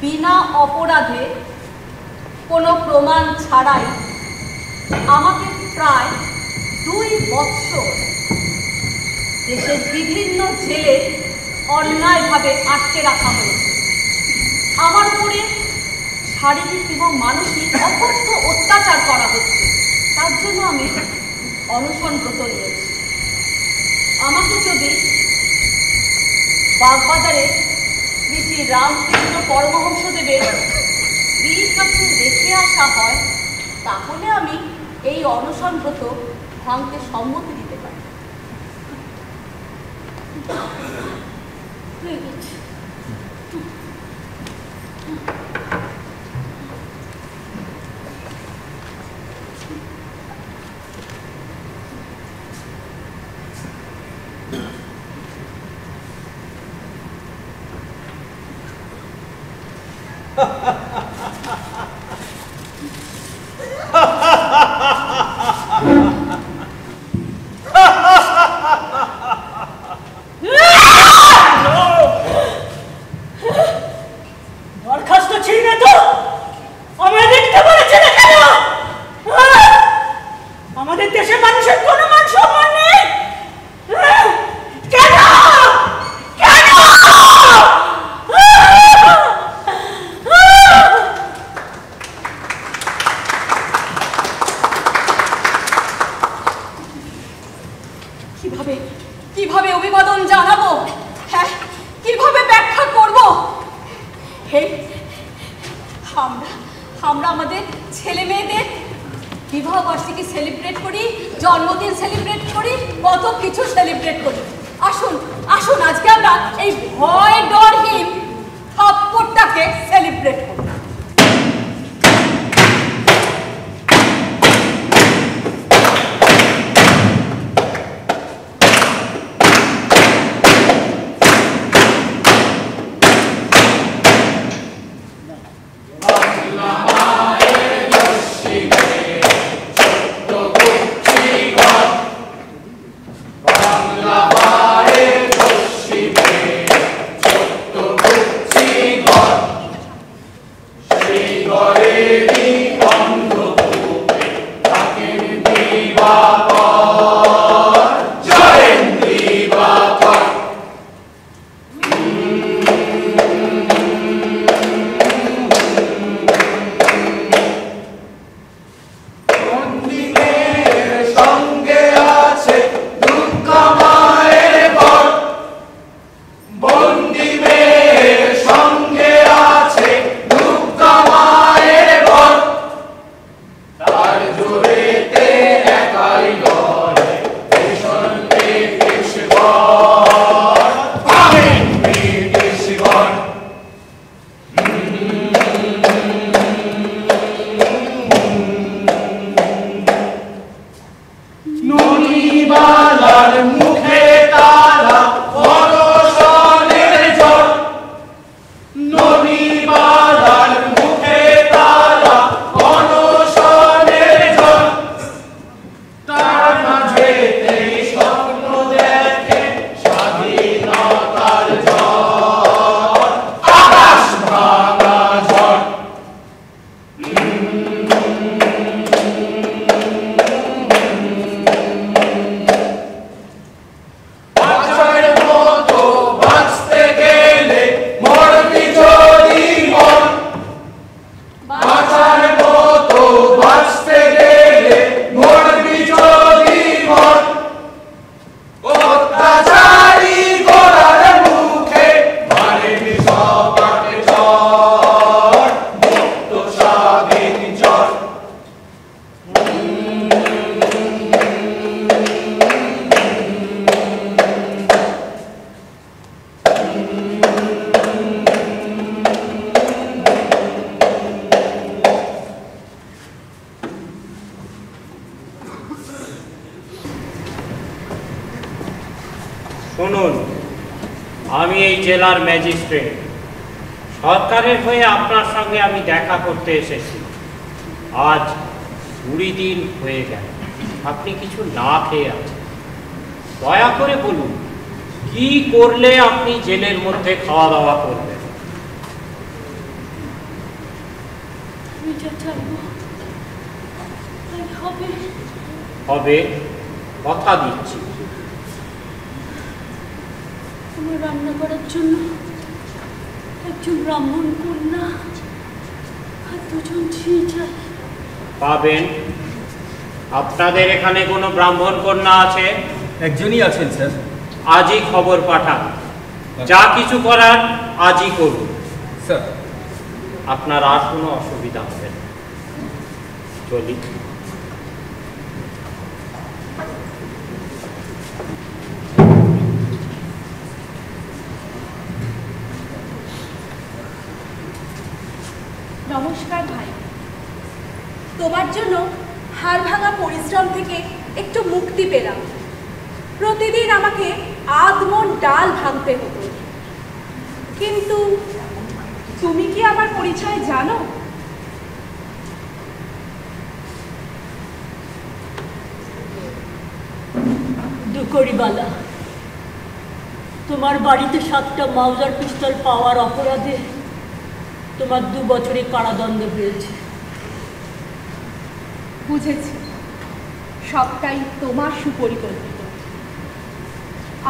বিনা অপরাধে কোনো প্রমাণ ছাড়াই আমাকে প্রায় 2 বৎসর দেশের বিভিন্ন জেলে অন্যায়ভাবে আটকে রাখা হয়েছে। আমার উপরে শারীরিক এবং মানসিক অকথ্য অত্যাচার করা হচ্ছে। তার জন্য আমি অনশন ব্রত নিয়েছি। আমাকে যদি বাগবাজারে শ্রী শ্রী রামকৃষ্ণ পরমহংসদেবের স্ত্রীর কাছে রেখে আসা হয়, তাহলে আমি এই অনশন ব্রত ভাঙতে সম্মতি দিতে পারে। হয়ে গেছে। বরখাস্ত ছিঁড়ে তো আমায় দেখতে পারছে না কেন? আমাদের দেশের মানুষের কোনো মান সম্মান নেই কেন? কেন? কিভাবে কিভাবে অভিবাদন জানাবো? হ্যাঁ, কিভাবে ব্যাখ্যা করব? হে, আমরা আমাদের ছেলে মেয়েদের বিবাহ বার্ষিকী সেলিব্রেট করি, জন্মদিন সেলিব্রেট করি, কত কিছু সেলিব্রেট করি। আসুন আসুন আজকে আমরা এই ভয় ডরহীন থাপ্পড়টাকে সেলিব্রেট করি। শুনুন, আমি এই জেলার ম্যাজিস্ট্রেট। সরকারের হয়ে আপনার সঙ্গে আমি দেখা করতে এসেছি। আজ 20 দিন হয়ে গেল আপনি কিছু না খেয়ে আছেন। দয়া করে বলুন, কি করলে আপনি জেলের মধ্যে খাওয়া দাওয়া করবেন? হবে, কথা দিচ্ছি। আমার রান্না করার জন্য একজন ব্রাহ্মণ কন্যা আর 2 জন ঝি চাই। পাবেন। আপনাদের এখানে কোনো ব্রাহ্মণ কন্যা আছে? একজনই আছেন স্যার। আজই খবর পাঠান। যা কিছু করার আজই করুন স্যার। আপনার আর কোনো অসুবিধা হবে না। চলি। জন্য হাড় ভাঙা পরিশ্রম থেকে একটু মুক্তি পেলাম। প্রতিদিন আমাকে আধমন ডাল ভাঙতে হতো। কিন্তু তুমি কি আমার পরিচয় জানো? দুকড়িবালা, তোমার বাড়িতে 7টা মাউজার পিস্তল পাওয়ার অপরাধে তোমার 2 বছরে কারাদণ্ড হয়েছে। বুঝেছি, সবটাই তোমার সুপরিকল্পিত।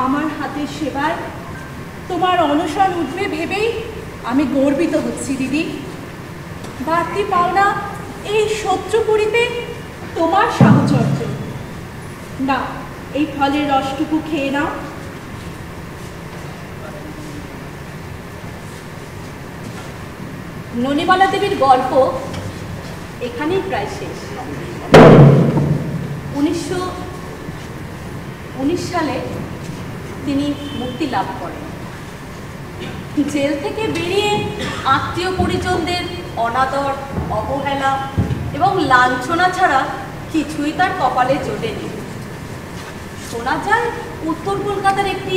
আমার হাতের সেবায় তোমার অনশন উঠবে ভেবেই আমি গর্বিত হচ্ছি দিদি। বাড়তি পাওনা এই শত্রুপুরীতে তোমার সাহচর্য। না, এই ফলের রসটুকু খেয়ে নাও। ননিবালা দেবীর গল্প এখানেই প্রায় শেষ। 1919 সালে তিনি মুক্তি লাভ করেন। জেল থেকে বেরিয়ে আত্মীয় পরিজনদের অনাদর, অবহেলা এবং লাঞ্ছনা ছাড়া কিছুই তার কপালে জোটেনি। শোনা যায় উত্তর কলকাতার একটি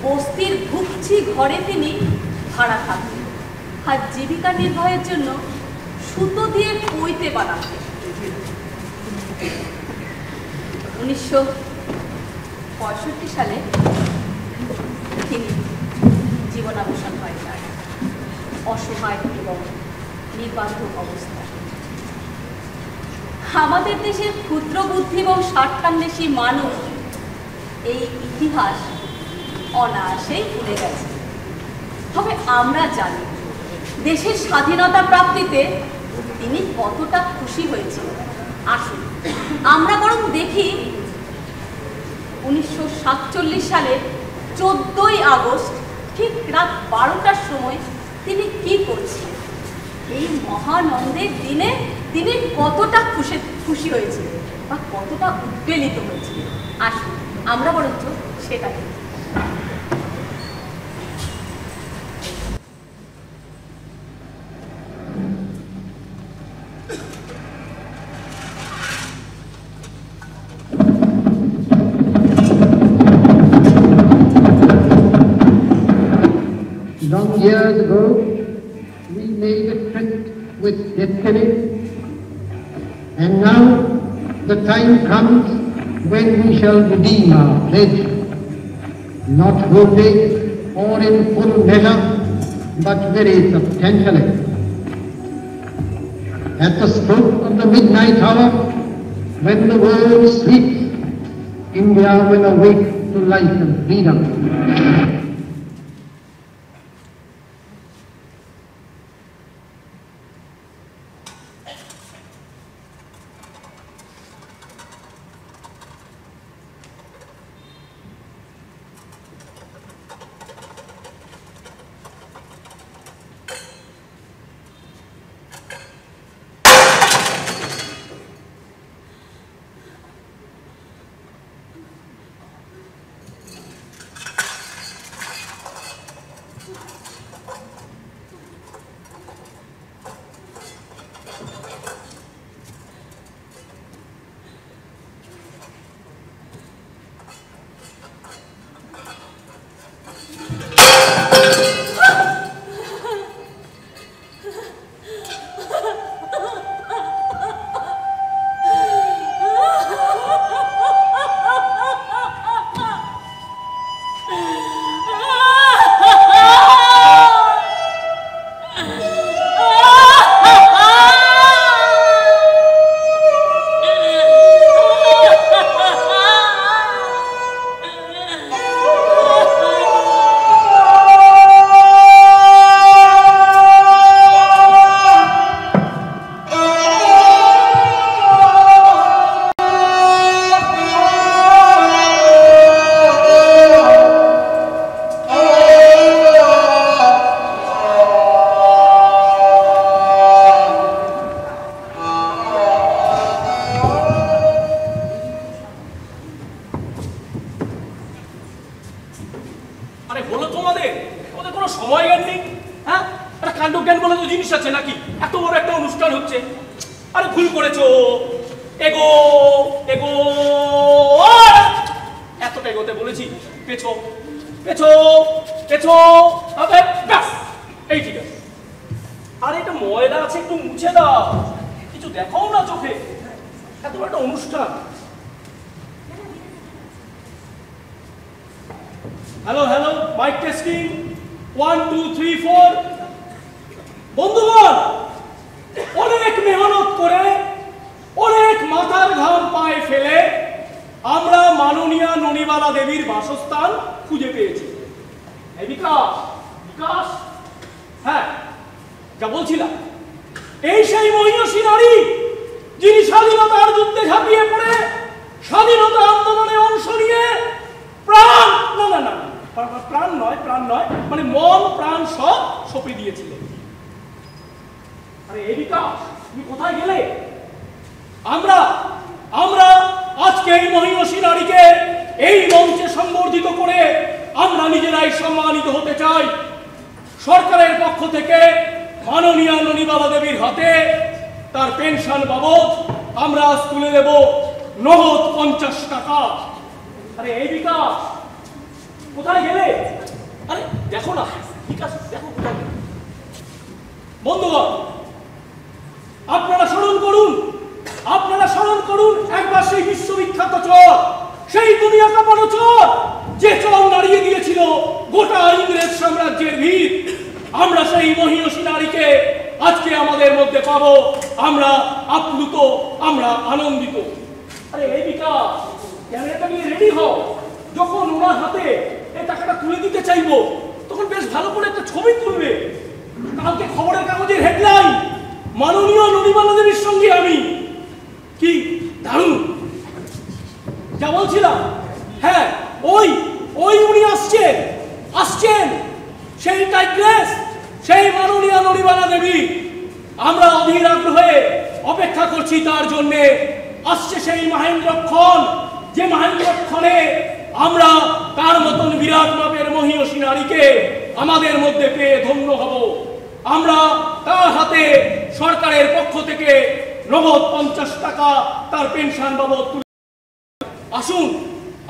বস্তির ঘুপচি ঘরে তিনি ভাড়া থাকতেন আর জীবিকা নির্বাহের জন্য সুতো দিয়ে পৈতে বানাতেন। 1965 সালে তিনি জীবনাবসান হয় তার অসহায় এবং নির্বান্ধ অবস্থায়। আমাদের দেশের ক্ষুদ্র বুদ্ধি এবং স্বার্থান্বেষী মানুষ এই ইতিহাস অনায়াসেই ভুলে গেছে। তবে আমরা জানি দেশের স্বাধীনতা প্রাপ্তিতে তিনি কতটা খুশি হয়েছিলেন। আসুন আমরা বরং দেখি 1947 সালের 14ই আগস্ট ঠিক রাত 12টার সময় তিনি কি করছিলেন। এই মহানন্দের দিনে তিনি কতটা খুশি হয়েছিলেন বা কতটা উদ্বেলিত হয়েছিলেন। আসুন আমরা বরঞ্চ সেটা দেখি। Long years ago, we made a tryst with destiny, and now the time comes when we shall redeem our pledge, not wholly or in full measure, but very substantially. At the stroke of the midnight hour, when the world sleeps, India will awake to life and freedom. আরে ভুল করেছো, এগো এগো, এতটা এগোতে বলেছি, পেছো পেছো পেছো, ব্যাস এই ঠিক আছে। আর এটা ময়লা আছে, একটু মুছে দাও, কিছু দেখাও না চোখে, এত বড় একটা অনুষ্ঠান। Hello hello, mike testing, 1 2 3 4। বন্ধুগণ, অনেক মেহনত করে, অনেক মাথার ঘাম পায়ে ফেলে আমরা মাননীয়া ননিবালা দেবীর বাসস্থান খুঁজে পেয়েছি। এই বিকাশ, বিকাশ, হ্যাঁ যা বলছিলাম, এই সেই মহিষী নারী যিনি স্বাধীনতার যুদ্ধে ঝাঁপিয়ে পড়ে স্বাধীনতা আন্দোলনে অংশ নিয়ে প্রাণ, না না না, প্রাণ নয়, প্রাণ নয়, মানে মন প্রাণ সব সঁপে দিয়েছিলেন। আরে এই বিকাশ, তুমি কোথায় গেলে? আমরা আমরা আজকে এই মহিষী নারীকে এই মঞ্চে সংবর্ধিত করে আমরা নিজেরাই সম্মানিত হতে চাই। সরকারের পক্ষ থেকে মাননীয়া ননিবালা দেবীর হাতে তার পেনশন বাবদ আমরা আজ তুলে দেব নগদ 50 টাকা। আরে এই বিকাশ, কোথায় গেলে? আরে দেখো না বিকাশ, দেখো কোথায় গেলে। বন্ধুগণ, আপনারা স্মরণ করুন, আপনারা স্মরণ করুন একবার সেই বিশ্ববিখ্যাত চর, সেই দুনিয়া কাঁপানো চর, যে চর নাড়িয়ে দিয়েছিল গোটা ইংরেজ সাম্রাজ্যের ভিত। আমরা সেই মহিষী নারীকে আজকে আমাদের মধ্যে পাবো। আমরা আপ্লুত, আমরা আনন্দিত। আরে এই বিকাশ, ক্যামেরাটা নিয়ে রেডি হও। যখন ওনার হাতে এই টাকাটা তুলে দিতে চাইবো, তখন বেশ ভালো করে একটা ছবি তুলবে। কালকে খবরের কাগজের হেডলাইন, মাননীয় ননিবালা দেবীর সঙ্গে আমি। কি দারুণ! যা বলছিলাম, হ্যাঁ ওই ওই উনি আসছেন, আসছেন সেই টাইগ্রেস, সেই মাননীয় ননিবালা দেবী। আমরা অধীর আগ্রহে অপেক্ষা করছি তার জন্যে। আসছে সেই মহেন্দ্রক্ষণ, যে মহেন্দ্রক্ষণে আমরা তার মতন বিরাট মাপের মহিষী নারীকে আমাদের মধ্যে পেয়ে ধন্য হব। আমরা তার হাতে সরকারের পক্ষ থেকে নগদ 50 টাকা তার পেনশন বাবদ। আসুন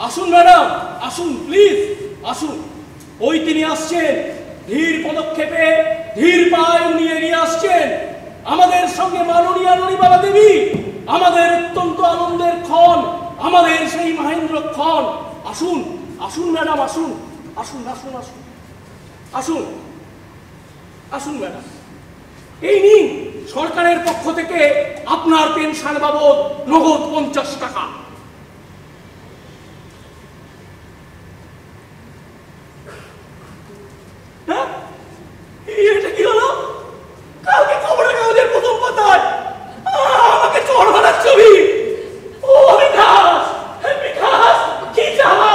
আসুন ম্যাডাম, আসুন প্লিজ, আসুন। ওই তিনি আসছেন, ধীর পদক্ষেপে, ধীর পায়ে উনি এগিয়ে আসছেন আমাদের সঙ্গে। মাননীয়া ননিবালা দেবী আমাদের অত্যন্ত আনন্দের ক্ষণ, আমাদের সেই মহেন্দ্রক্ষণ। আসুন আসুন ম্যাডাম, আসুন আসুন আসুন আসুন আসুন আসুন ম্যাডাম, এই নিন সরকারের পক্ষ থেকে আপনার পেনশন বাবদ নগদ 50 টাকা। এটা কি হলো? কালকে খবরের কাগজের প্রথম পাতায় আমাকে চোর ধরার ছবি। ও বিকাশ, বিকাশ কি চালা!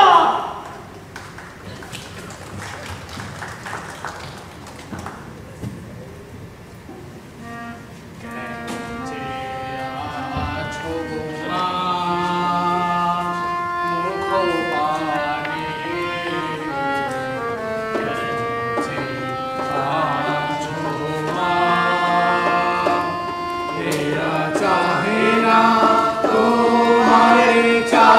তোমারে চা